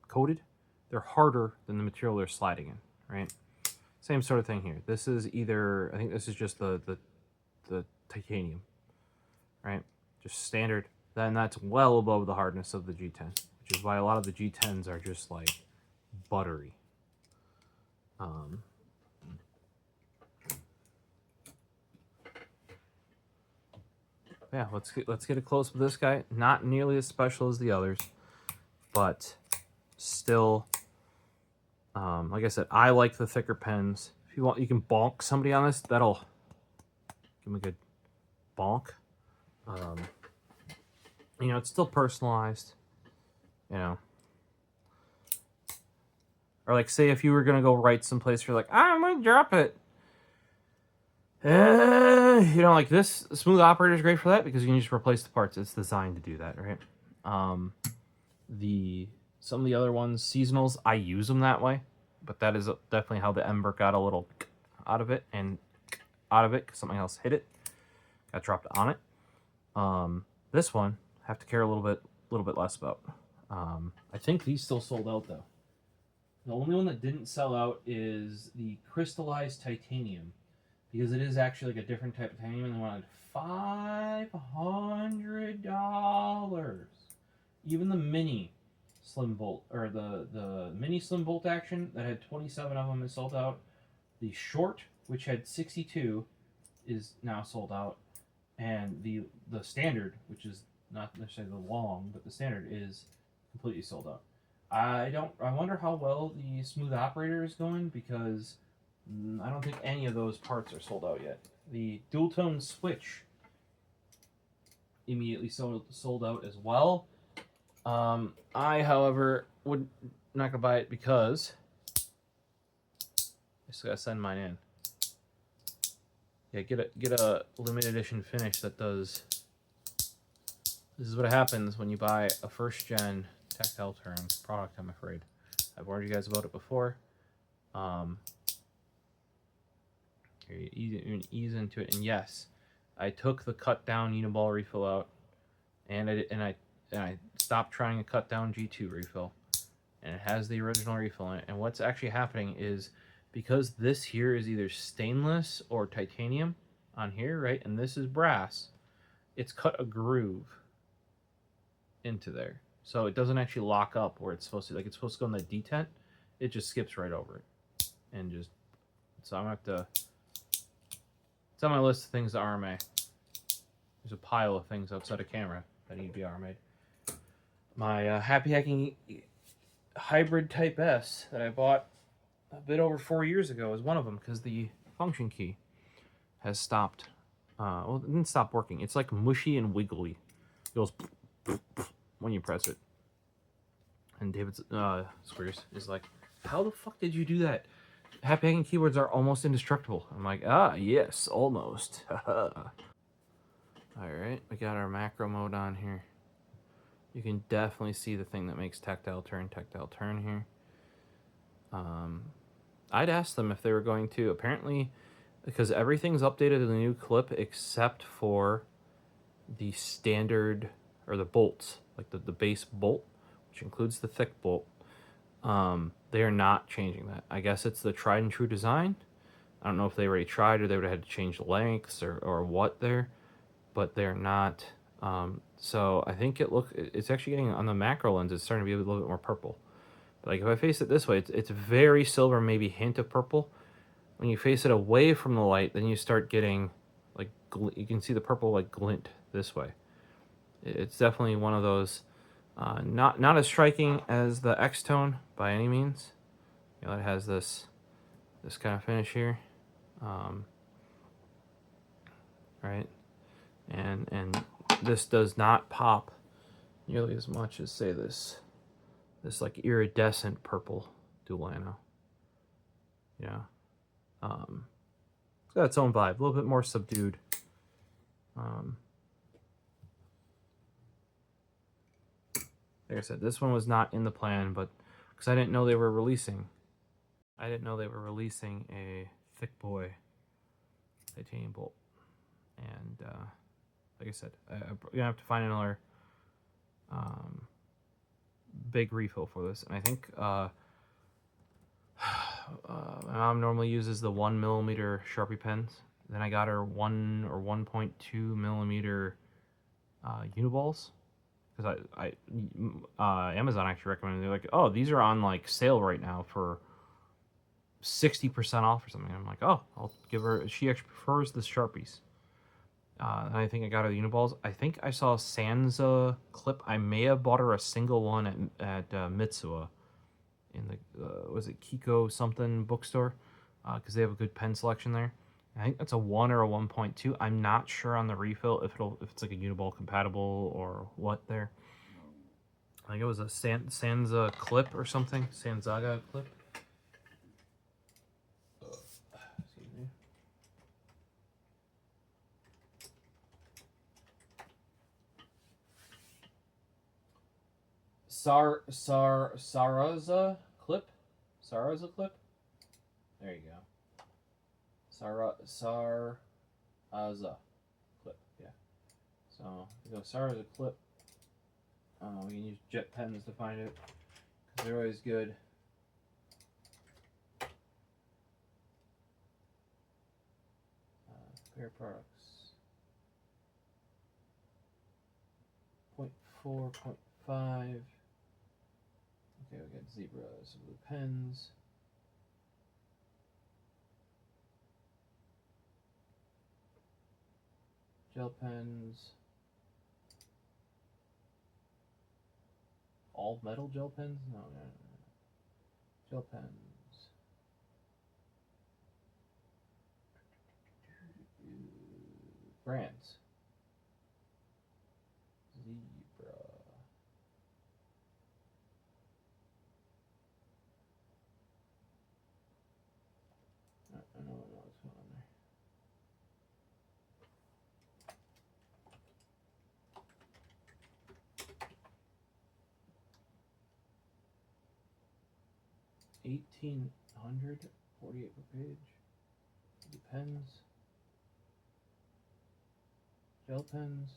coated. They're harder than the material they're sliding in, right? Same sort of thing here. This is either, I think this is just the titanium, right? Just standard. Then that's well above the hardness of the G10, which is why a lot of the G10s are just like buttery. Yeah, let's get a close with this guy. Not nearly as special as the others, but still, like I said, I like the thicker pens. If you want, you can bonk somebody on this. That'll give them a good bonk. It's still personalized, or like, say if you were gonna go write someplace, you're like, I'm gonna drop it. Like this smooth operator is great for that, because you can just replace the parts. It's designed to do that, right? Some of the other ones, seasonals, I use them that way, but that is definitely how the Embrite got a little out of it because something else hit it, got dropped on it. This one have to care a little bit less about. I think these still sold out though. The only one that didn't sell out is the crystallized titanium, because it is actually like a different type of titanium, and they wanted $500. even the mini slim bolt, or the mini slim bolt action that had 27 of them is sold out. The short, which had 62, is now sold out, and the standard, which is not necessarily the long, but the standard is completely sold out. I wonder how well the smooth operator is going, because I don't think any of those parts are sold out yet. The dual tone switch immediately sold out as well. I, however, would not gonna buy it because I just gotta send mine in. Yeah, get a limited edition finish that does. This is what happens when you buy a first gen Tactile turn product. I'm afraid I've warned you guys about it before. Here, you ease into it, and yes, I took the cut down Uniball refill out, and I stopped trying a cut down G2 refill, and it has the original refill in it. And what's actually happening is, because this here is either stainless or titanium on here, right, and this is brass, it's cut a groove into there, so it doesn't actually lock up where it's supposed to. Like, it's supposed to go in the detent, it just skips right over it, and just, so I'm gonna have to. It's on my list of things to RMA. There's a pile of things outside of camera that need to be RMA'd. My Happy Hacking Hybrid Type S that I bought a bit over 4 years ago is one of them, because the function key has stopped. Well, it didn't stop working. It's like mushy and wiggly. It goes when you press it. And David Squares is like, how the fuck did you do that? Happy Hacking keyboards are almost indestructible. I'm like, yes, almost. Alright, we got our macro mode on here. You can definitely see the thing that makes tactile turn here. I'd ask them if they were going to. Apparently, because everything's updated to the new clip except for the standard, or the bolts, like the base bolt, which includes the thick bolt. They are not changing that. I guess it's the tried and true design. I don't know if they already tried, or they would have had to change lengths or what there, but they're not. So I think it's actually getting, on the macro lens, it's starting to be a little bit more purple. But like, if I face it this way, it's very silver, maybe hint of purple. When you face it away from the light, then you start getting like, you can see the purple like glint this way. It's definitely one of those. Not as striking as the X-Tone by any means. You know, it has this kind of finish here, right? And this does not pop nearly as much as, say, this like iridescent purple Duelano. Yeah, it's got its own vibe, a little bit more subdued. Like I said, this one was not in the plan, but because I didn't know they were releasing. I didn't know they were releasing a thick boy titanium bolt, and like I said, I'm gonna have to find another big refill for this. And I think my mom normally uses the 1mm Sharpie pens. Then I got her 1 or 1.2mm Uniballs, because Amazon actually recommended. They're like, oh, these are on like sale right now for 60% off or something. I'm like, oh, I'll give her. She actually prefers the Sharpies. And I think I got her the Uniballs. I think I saw a Sansa clip. I may have bought her a single one at Mitsuwa in the was it Kiko something bookstore, because they have a good pen selection there. I think that's a 1 or a 1.2. I'm not sure on the refill if it's like a Uniball compatible or what there. I think it was a Sansa clip or something. Sanzaga clip. Excuse me. Saraza clip? Saraza clip? There you go. Saraza clip, yeah. So, we go Saraza clip. We can use jet pens to find it, because they're always good. Pair products. 0.4, 5. Okay, we got zebras, blue pens. Gel pens. All metal gel pens? No. Gel pens. Brands. Zebra. I don't know what's going on there. $1,848 per page. Depends. Gel pens.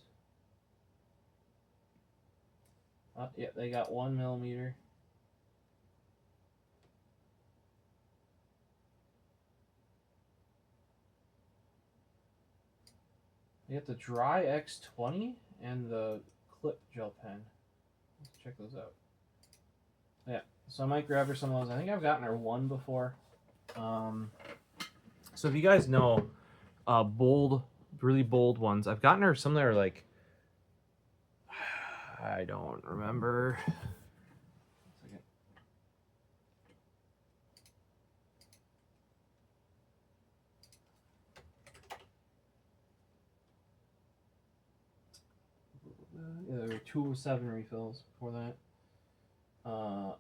Yeah, they got 1 millimeter. They got the Dry X20 and the Clip gel pen. Let's check those out. Yeah, so I might grab her some of those. I think I've gotten her one before. So if you guys know bold, really bold ones, I've gotten her some that are like, I don't remember. Yeah, there were 207 refills before that.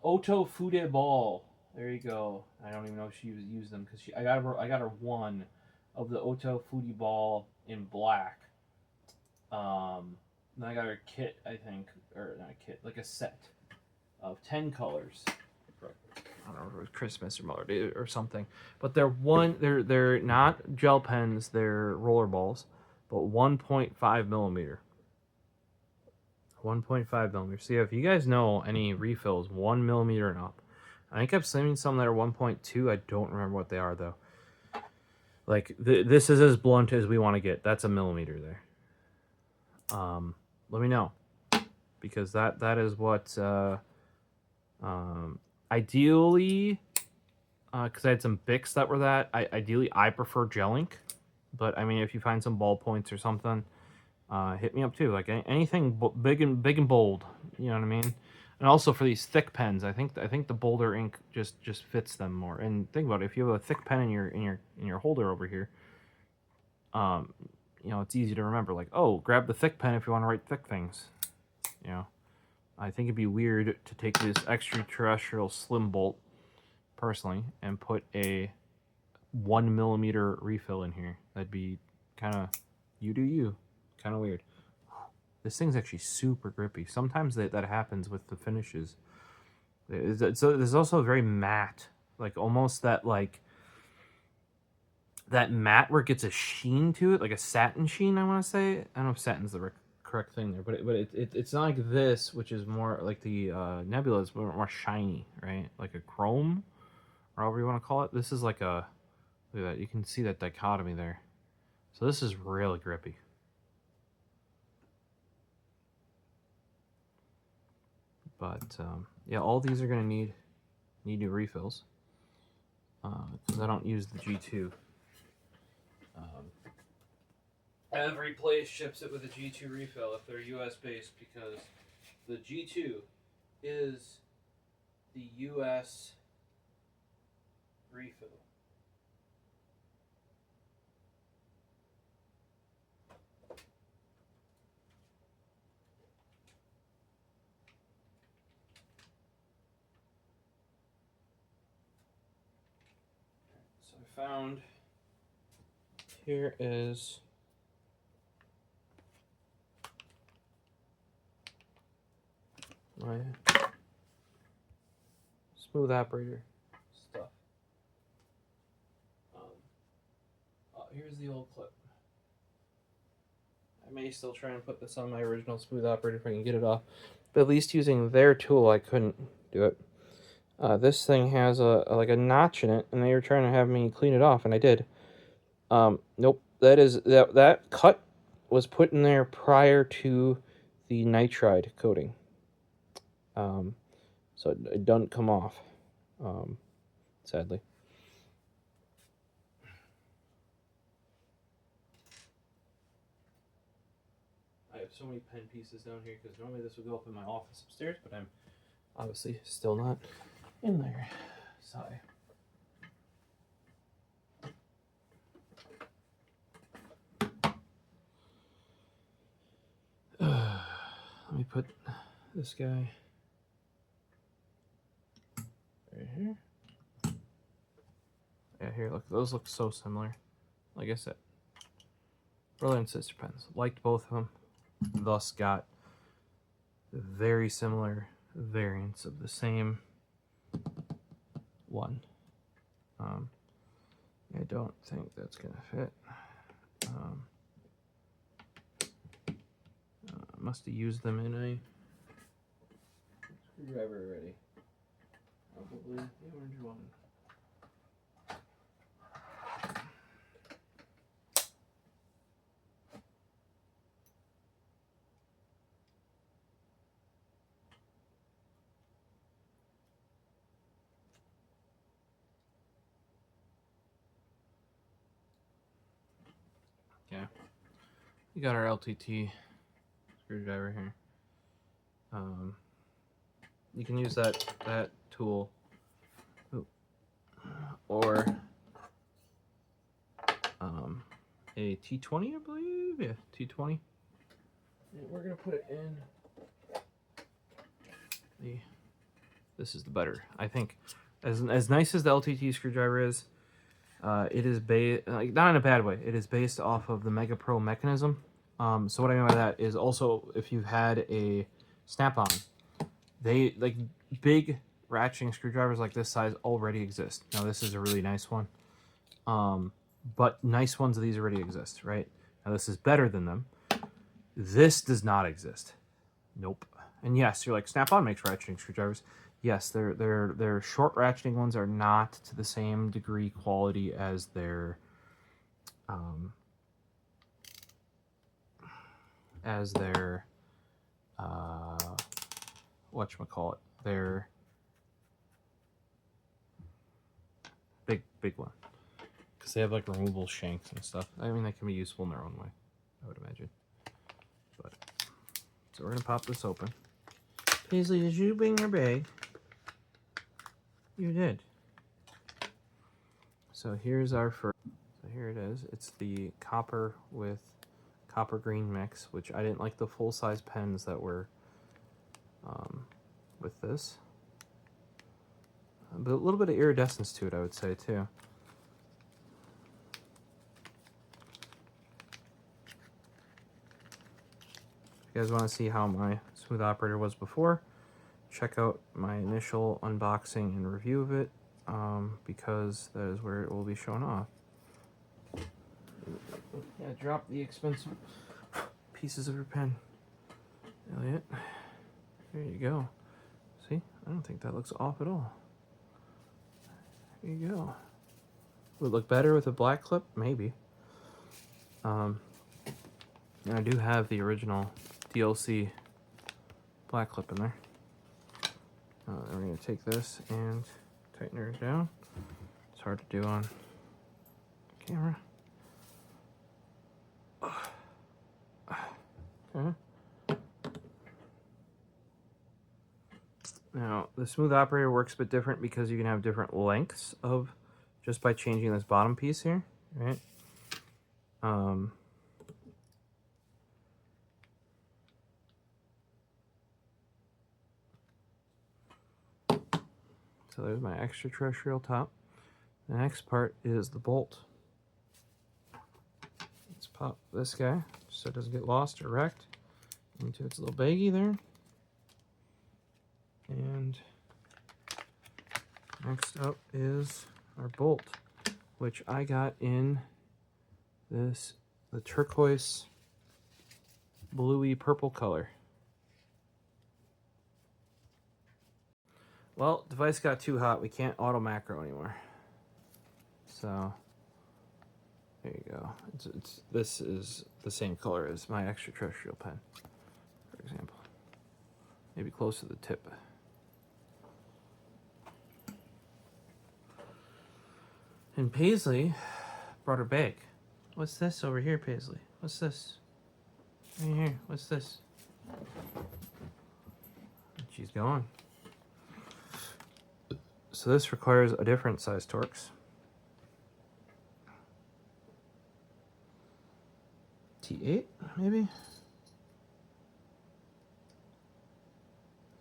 Oto Fude Ball. There you go. I don't even know if she used them because I got her one of the Oto Fude Ball in black. Then I got her a kit, I think, or not a kit, like a set of 10 colors. I don't know if it was Christmas or Mother's Day or something, but they're not gel pens, they're rollerballs, but 1.5 millimeter. 1.5 millimeter. So yeah, if you guys know any refills 1 millimeter and up, I think I've seen some that are 1.2. I don't remember what they are though. Like this is as blunt as we want to get. That's a millimeter there. Let me know, because that is what ideally, because I had some Bics that were that. Ideally I prefer gel ink, but I mean if you find some ballpoints or something, hit me up too. Like anything big and bold, you know what I mean. And also for these thick pens, I think the bolder ink just fits them more. And think about it, if you have a thick pen in your holder over here, you know, it's easy to remember. Like, oh, grab the thick pen if you want to write thick things. You know, I think it'd be weird to take this Extraterrestrial slim bolt, personally, and put a 1 millimeter refill in here. That'd be kind of you do you, kind of weird. This thing's actually super grippy. Sometimes that happens with the finishes. There's also very matte, like almost that like that matte where it gets a sheen to it, like a satin sheen. I want to say. I don't know if satin's the correct thing there, but it's not like this, which is more like the Nebula is more shiny, right? Like a chrome, or however you want to call it. This is like a, look at that. You can see that dichotomy there. So this is really grippy. But yeah, all these are gonna need new refills because I don't use the G2. Every place ships it with a G2 refill if they're US based, because the G2 is the US refill. So I found, here is my smooth operator stuff. Here's the old clip. I may still try and put this on my original smooth operator if I can get it off, but at least using their tool I couldn't do it. This thing has like a notch in it, and they were trying to have me clean it off, and I did. Nope, that cut was put in there prior to the nitride coating. so it doesn't come off, sadly. I have so many pen pieces down here because normally this would go up in my office upstairs, but I'm obviously still not in there. Sigh. Let me put this guy right here. Yeah, here, look, those look so similar. Like I said, brother and sister pens. Liked both of them, thus got very similar variants of the same one. I don't think that's gonna fit. Must have used them in a screwdriver already. Probably the orange one. Yeah, we got our LTT screwdriver here. You can use that tool, or a T20, I believe. Yeah, T20. And we're gonna put it in the. This is the better, I think. As nice as the LTT screwdriver is, it is like, not in a bad way. It is based off of the Mega Pro mechanism. So what I mean by that is, also, if you've had a Snap-on, they like big ratcheting screwdrivers like this size already exist. Now this is a really nice one, but nice ones of these already exist, right? Now this is better than them. This does not exist. Nope. And yes, you're like, Snap-on makes ratcheting screwdrivers. Yes, their short ratcheting ones are not to the same degree quality as their whatchamacallit, their big one, because they have like removable shanks and stuff. I mean, they can be useful in their own way, I would imagine. But so we're gonna pop this open. Paisley, did you bring your bag? You did. So here's our first. So here it is. It's the copper with copper green mix, which I didn't like the full size pens that were with this. But a little bit of iridescence to it, I would say, too. If you guys want to see how my smooth operator was before, check out my initial unboxing and review of it, because that is where it will be shown off. Yeah, drop the expensive pieces of your pen, Elliot. There you go. See, I don't think that looks off at all. There you go. Would it look better with a black clip? Maybe. And I do have the original DLC black clip in there. And we're going to take this and tighten her down. It's hard to do on camera. Okay. Now, the smooth operator works a bit different because you can have different lengths of, just by changing this bottom piece here, right? So there's my extraterrestrial top. The next part is the bolt. Let's pop this guy so it doesn't get lost or wrecked into its little baggie there. And next up is our bolt, which I got in the turquoise bluey purple color. Well, device got too hot. We can't auto macro anymore. So there you go. This is the same color as my extraterrestrial pen, for example. Maybe close to the tip. And Paisley brought her bag. What's this over here, Paisley? What's this? Right here. What's this? And she's gone. So this requires a different size Torx. T8, maybe?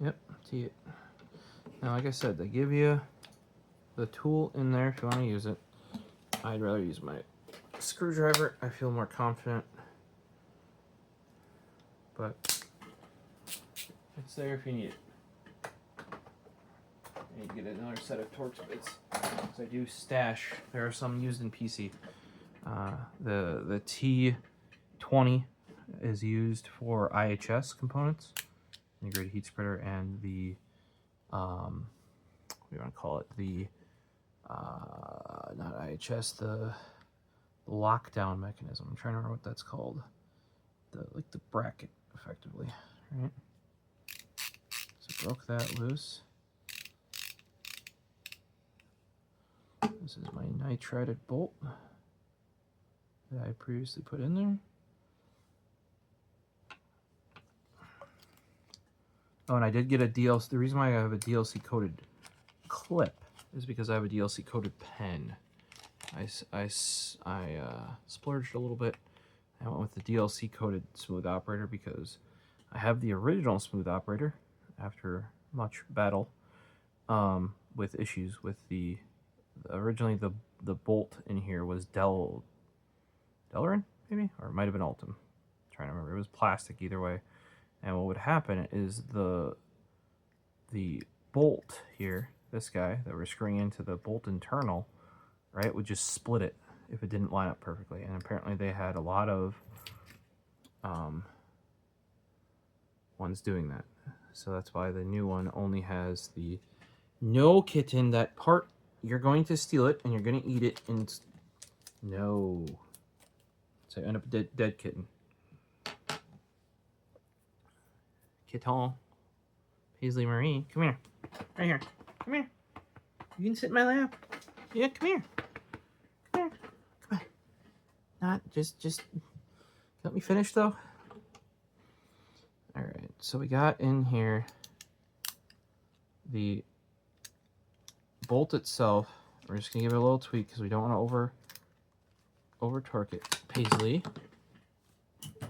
Yep, T8. Now, like I said, they give you the tool in there if you want to use it. I'd rather use my screwdriver. I feel more confident. But it's there if you need it. I need to get another set of Torx bits. Because I do stash. There are some used in PC. The T20 is used for IHS components, integrated heat spreader, and the what do you want to call it? The not IHS, the lockdown mechanism. I'm trying to remember what that's called. Like the bracket, effectively, right? So broke that loose. This is my nitrided bolt that I previously put in there. Oh, and I did get a DLC. The reason why I have a DLC coated clip is because I have a DLC coated pen. I splurged a little bit. I went with the DLC coated smooth operator because I have the original smooth operator after much battle with issues with originally the bolt in here was Delrin maybe, or it might have been Ultim. I'm trying to remember. It was plastic either way. And what would happen is the bolt here, this guy that we're screwing into the bolt internal, right, would just split it if it didn't line up perfectly. And apparently they had a lot of ones doing that. So that's why the new one only has the no kitten. That part, you're going to steal it and you're going to eat it. And no. So you end up dead kitten. Kitten. Paisley Marie, come here. Right here. Come here. You can sit in my lap. Yeah, come here. Come here. Come on. Not just let me finish though. Alright, so we got in here the bolt itself. We're just gonna give it a little tweak because we don't want to over torque it. Paisley. Why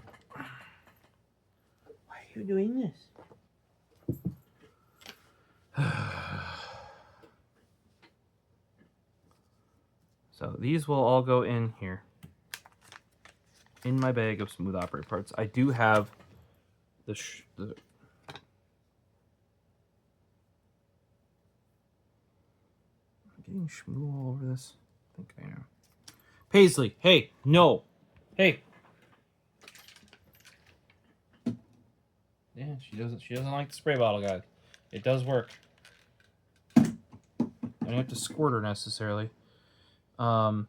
are you doing this? So these will all go in here in my bag of smooth operator parts. I do have the I'm getting schmoo all over this. I think I am. Paisley, hey, no, hey. Yeah, she doesn't like the spray bottle, guys. It does work. I don't have to squirt her necessarily. So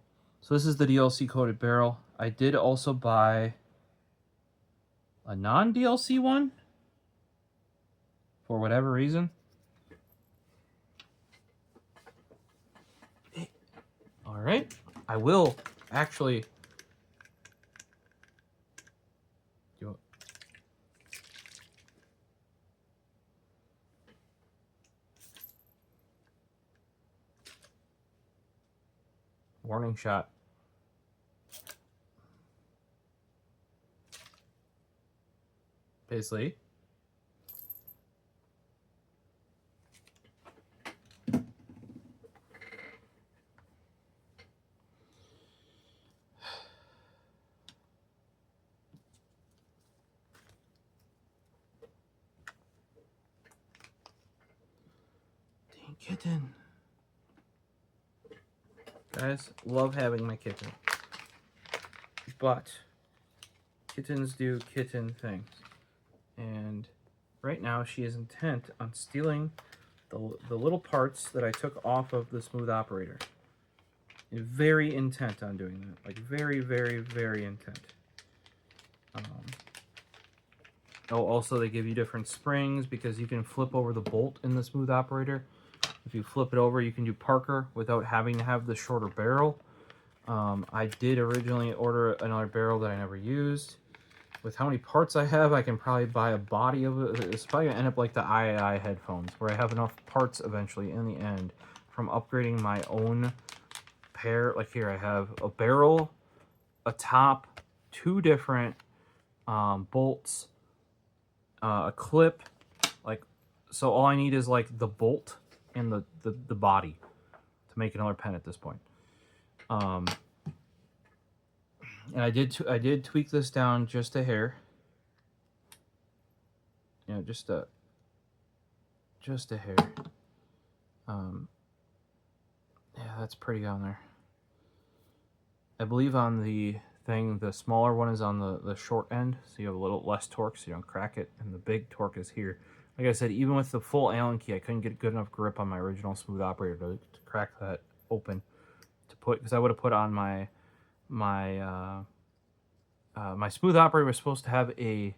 this is the DLC coated barrel. I did also buy a non-DLC one for whatever reason. All right, I will actually do it. Warning shot. Paisley. Dang kitten. Guys, love having my kitten. But kittens do kitten things. And right now she is intent on stealing the little parts that I took off of the smooth operator. Very intent on doing that. Like very, very, very intent. Oh, also they give you different springs because you can flip over the bolt in the smooth operator. If you flip it over, you can do Parker without having to have the shorter barrel. I did originally order another barrel that I never used. With how many parts I have, I can probably buy a body of it. It's probably going to end up like the II headphones, where I have enough parts eventually in the end from upgrading my own pair. Like here, I have a barrel, a top, 2 different bolts, a clip. Like, so all I need is like the bolt and the body to make another pen at this point. And I did tweak this down just a hair. You know, just a hair. Yeah, that's pretty on there. I believe on the thing, the smaller one is on the short end, so you have a little less torque, so you don't crack it, and the big torque is here. Like I said, even with the full Allen key, I couldn't get good enough grip on my original smooth operator to crack that open to put, because I would have put on my smooth operator was supposed to have a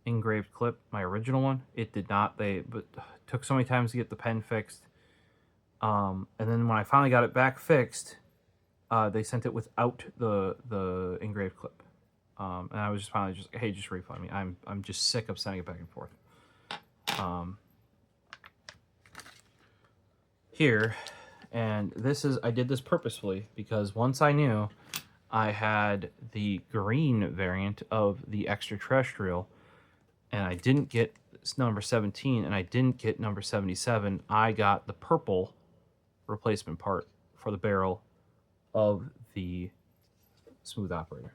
engraved clip. My original one, it did not. But took so many times to get the pen fixed. And then when I finally got it back fixed, they sent it without the engraved clip. And I was just finally just, hey, just refund me. I'm just sick of sending it back and forth. Here, and this is, I did this purposefully because once I knew I had the green variant of the Extraterrestrial, and I didn't get number 17, and I didn't get number 77, I got the purple replacement part for the barrel of the smooth operator.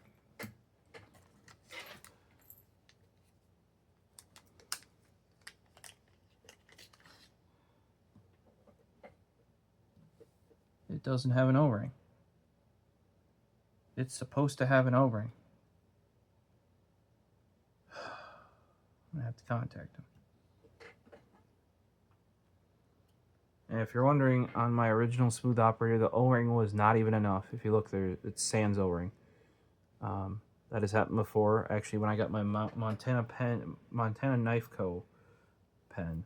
It doesn't have an O-ring. It's supposed to have an O-ring. I'm gonna have to contact him. And if you're wondering, on my original smooth operator, the O-ring was not even enough. If you look there, it's sans O-ring. That has happened before. Actually, when I got my Montana Knife Co. pen,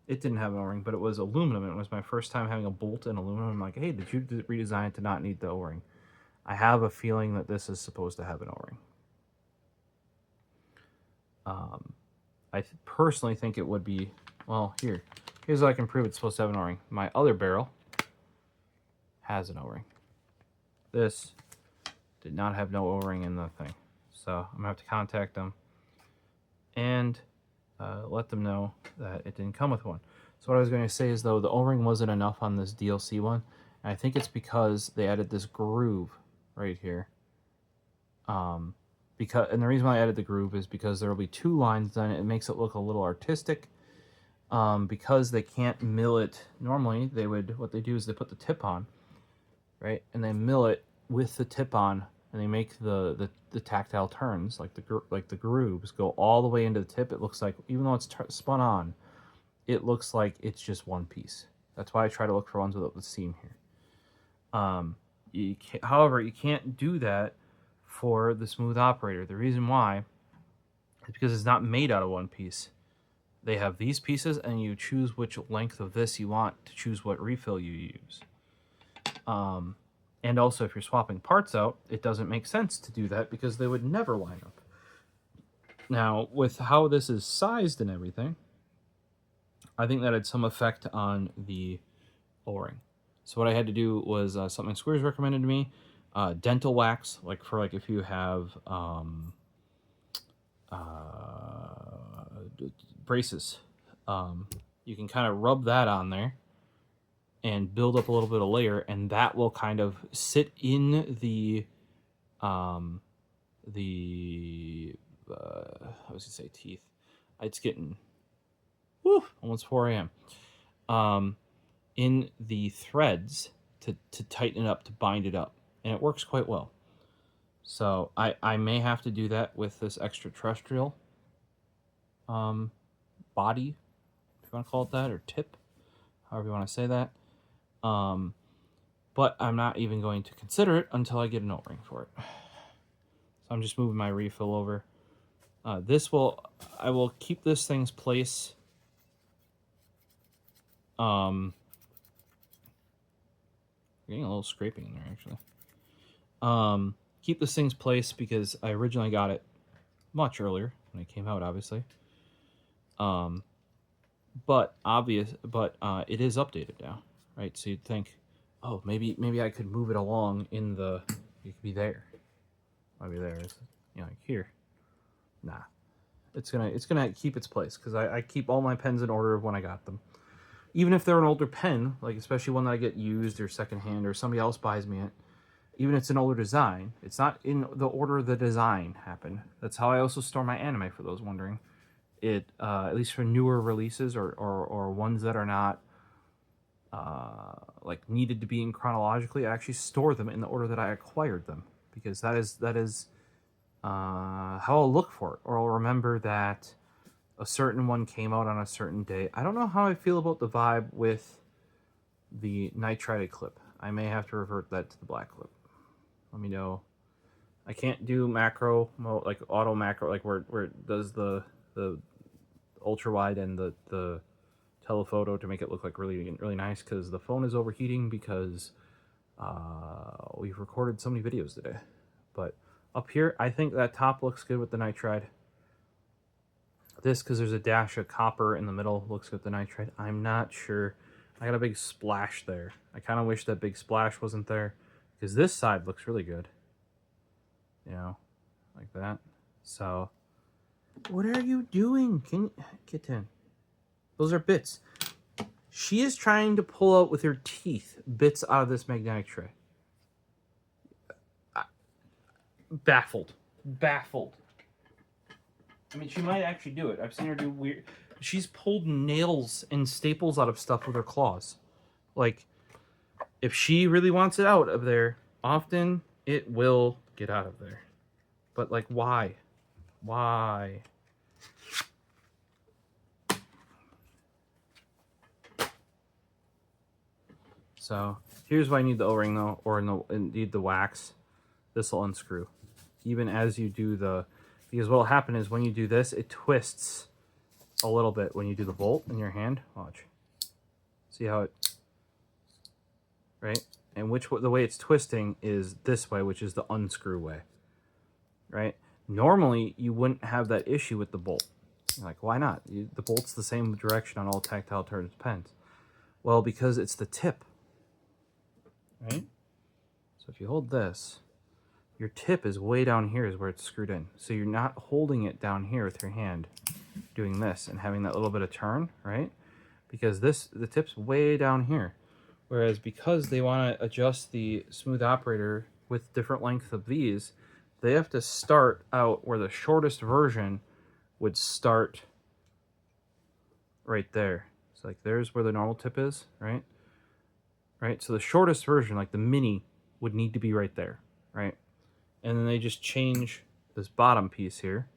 it didn't have an O-ring, but it was aluminum. And it was my first time having a bolt in aluminum. I'm like, hey, did you redesign it to not need the O-ring? I have a feeling that this is supposed to have an O-ring. I personally think it would be, well, here's how I can prove it's supposed to have an O-ring. My other barrel has an O-ring. This did not have no O-ring in the thing. So I'm going to have to contact them and let them know that it didn't come with one. So what I was going to say is, though, the O-ring wasn't enough on this DLC one. And I think it's because they added this groove right here. And the reason why I added the groove is because there will be 2 lines done. It makes it look a little artistic. Because they can't mill it normally, what they do is they put the tip on, right, and they mill it with the tip on, and they make the tactile turns, like the grooves go all the way into the tip. It looks like, even though it's spun on, it looks like it's just one piece. That's why I try to look for ones without the seam here. However, you can't do that for the smooth operator. The reason why is because it's not made out of one piece. They have these pieces, and you choose which length of this you want to choose what refill you use. And also, if you're swapping parts out, it doesn't make sense to do that because they would never line up. Now, with how this is sized and everything, I think that had some effect on the O-ring. So what I had to do was something Squares recommended to me, dental wax, like if you have braces. You can kind of rub that on there and build up a little bit of layer, and that will kind of sit in the I was gonna say teeth. It's getting almost 4 a.m. In the threads to tighten it up, to bind it up, and it works quite well. So I may have to do that with this Extraterrestrial body, if you want to call it that, or tip, however you want to say that. But I'm not even going to consider it until I get an O-ring for it. So I'm just moving my refill over. I will keep this thing's place Getting a little scraping in there, actually. Keep this thing's place because I originally got it much earlier when it came out, obviously. But it is updated now, right? So you'd think, oh, maybe I could move it along in the. It could be there. Might be there. It's, like here. Nah, it's gonna keep its place because I keep all my pens in order of when I got them. Even if they're an older pen, like especially one that I get used or secondhand or somebody else buys me it, even if it's an older design, it's not in the order the design happened. That's how I also store my anime, for those wondering. It at least for newer releases or ones that are not like needed to be in chronologically, I actually store them in the order that I acquired them because that is how I'll look for it, or I'll remember that a certain one came out on a certain day. I don't know how I feel about the vibe with the nitrided clip. I may have to revert that to the black clip. Let me know. I can't do macro mode, like auto macro, like where it does the ultra wide and the telephoto to make it look like really nice because the phone is overheating because we've recorded so many videos today. But up here, I think that top looks good with the nitride. This, because there's a dash of copper in the middle, looks good with the nitride. I'm not sure. I got a big splash there. I kind of wish that big splash wasn't there because this side looks really good. Like that. So, what are you doing? Kitten? Those are bits. She is trying to pull out with her teeth bits out of this magnetic tray. Baffled. I mean, she might actually do it. I've seen her do weird. She's pulled nails and staples out of stuff with her claws. Like, if she really wants it out of there, often it will get out of there. But, like, why? Why? So, here's why I need the O-ring, though, or indeed the wax. This will unscrew. Even as you do the... Because what will happen is when you do this, it twists a little bit when you do the bolt in your hand. Watch. See how it... Right? And the way it's twisting is this way, which is the unscrew way. Right? Normally, you wouldn't have that issue with the bolt. You're like, why not? The bolt's the same direction on all tactile turns pens. Well, because it's the tip. Right? So if you hold this... Your tip is way down here is where it's screwed in. So you're not holding it down here with your hand, doing this and having that little bit of turn, right? Because the tip's way down here. Whereas because they want to adjust the smooth operator with different length of these, they have to start out where the shortest version would start right there. So like there's where the normal tip is, right? Right? So the shortest version, like the mini, would need to be right there, right? And then they just change this bottom piece here.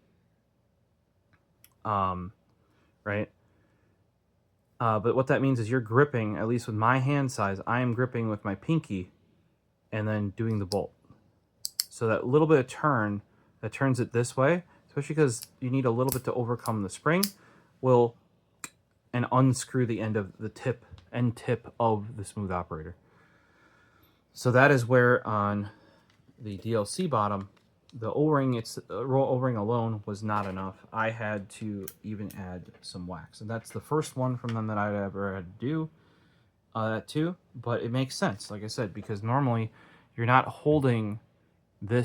Right? But what that means is you're gripping, at least with my hand size, I am gripping with my pinky and then doing the bolt. So that little bit of turn that turns it this way, especially because you need a little bit to overcome the spring, will and unscrew the end of the end tip of the smooth operator. So that is where on the DLC bottom, the O-ring, O-ring alone was not enough. I had to even add some wax, and that's the first one from them that I'd ever had to do that too. But it makes sense, like I said, because normally you're not holding the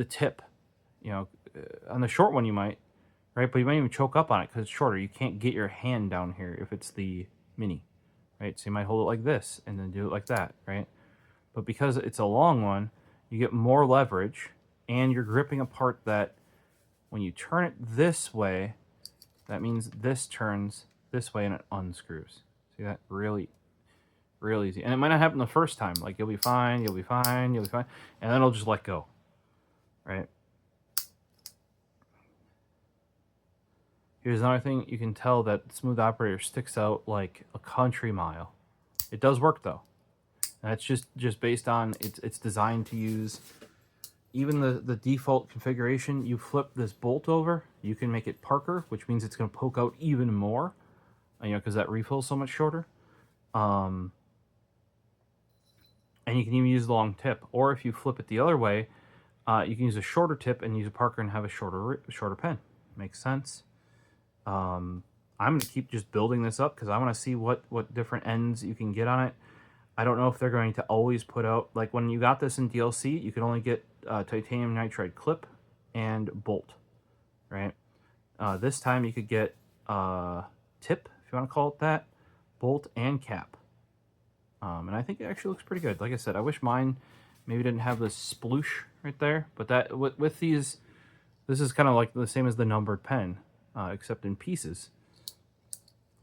tip. On the short one you might, right? But you might even choke up on it because it's shorter. You can't get your hand down here if it's the mini, right? So you might hold it like this and then do it like that, right? But because it's a long one, you get more leverage, and you're gripping a part that when you turn it this way, that means this turns this way and it unscrews. See that? Really, real easy. And it might not happen the first time. Like, you'll be fine, you'll be fine, you'll be fine. And then it'll just let go. Right? Here's another thing. You can tell that the smooth operator sticks out like a country mile. It does work, though. And that's just based on it's designed to use even the default configuration. You flip this bolt over, you can make it Parker, which means it's going to poke out even more, because that refill is so much shorter. And you can even use the long tip. Or if you flip it the other way, you can use a shorter tip and use a Parker and have a shorter pen. Makes sense. I'm going to keep just building this up because I want to see what different ends you can get on it. I don't know if they're going to always put out, like when you got this in DLC, you could only get titanium nitride clip and bolt, right? This time you could get tip, if you want to call it that, bolt and cap. And I think it actually looks pretty good. Like I said, I wish mine maybe didn't have this sploosh right there, but that with these, this is kind of like the same as the numbered pen, except in pieces.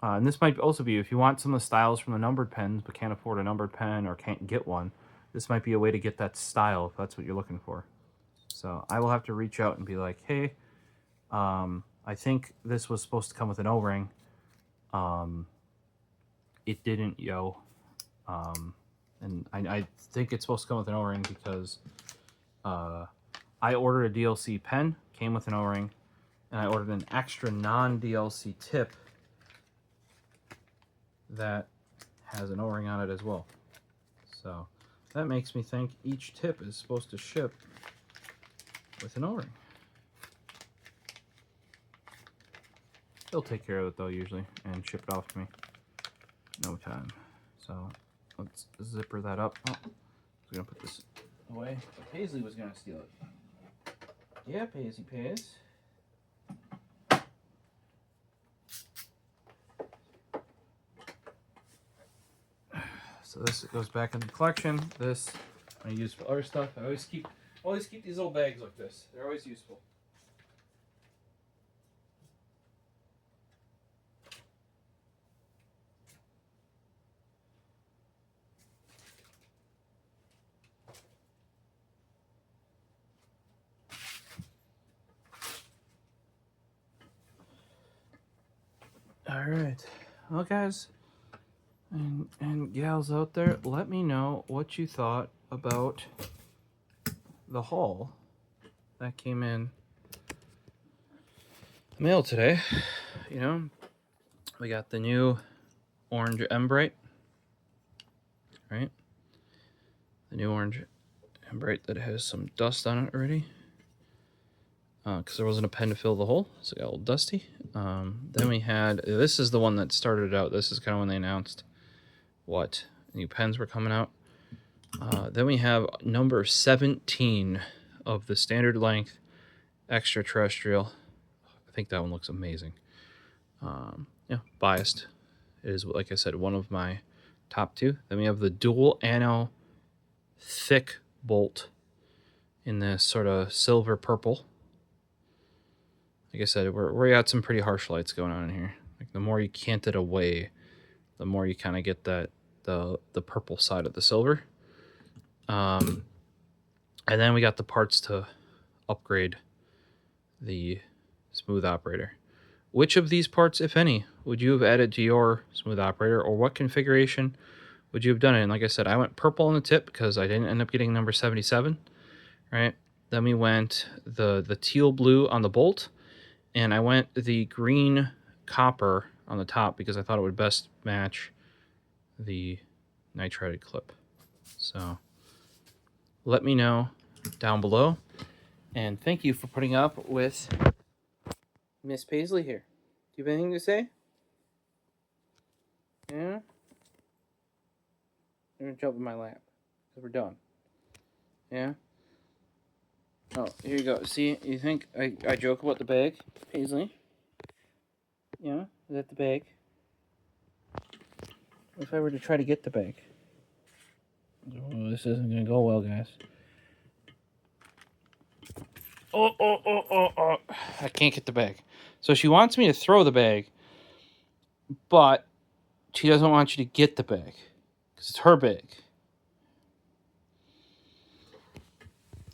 And this might also be, if you want some of the styles from the numbered pens but can't afford a numbered pen or can't get one, this might be a way to get that style if that's what you're looking for. So I will have to reach out and be like, hey, I think this was supposed to come with an O-ring. It didn't, yo. And I think it's supposed to come with an O-ring because I ordered a DLC pen, came with an O-ring, and I ordered an extra non-DLC tip that has an O-ring on it as well. So that makes me think each tip is supposed to ship with an O-ring. They'll take care of it though usually and ship it off to me. No time. So let's zipper that up. Oh, I was gonna put this away, but Paisley was gonna steal it. Yeah, Paisley pays. So this goes back in the collection. This I use for other stuff. I always keep these little bags like this. They're always useful. All right, well, guys and gals out there, let me know what you thought about the haul that came in the mail today. You know, we got the new orange Embrite, right? The new orange Embrite that has some dust on it already. Because there wasn't a pen to fill the hole, so it got a little dusty. Then we had, this is the one that started out. This is kind of when they announced what new pens were coming out. Then we have number 17 of the standard length Extraterrestrial. I think that one looks amazing. Yeah, biased. It is, like I said, one of my top two. Then we have the dual ano thick bolt in this sort of silver purple. Like I said, we got some pretty harsh lights going on in here. Like the more you cant it away, the more you kind of get that the purple side of the silver. And then we got the parts to upgrade the smooth operator. Which of these parts, if any, would you have added to your smooth operator, or what configuration would you have done it? And like I said, I went purple on the tip because I didn't end up getting number 77, right? Then we went the teal blue on the bolt, and I went the green copper on the top because I thought it would best match the nitrided clip. So let me know down below, and thank you for putting up with Miss Paisley here. Do you have anything to say? Yeah? You're gonna jump in my lap because we're done. Yeah? Oh, here you go. See, you think I joke about the bag, Paisley? Yeah? Is that the bag? What if I were to try to get the bag? Oh, this isn't gonna go well, guys. Oh. I can't get the bag. So she wants me to throw the bag, but she doesn't want you to get the bag because it's her bag.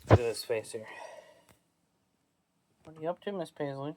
Look at this face here. What are you up to, Miss Paisley?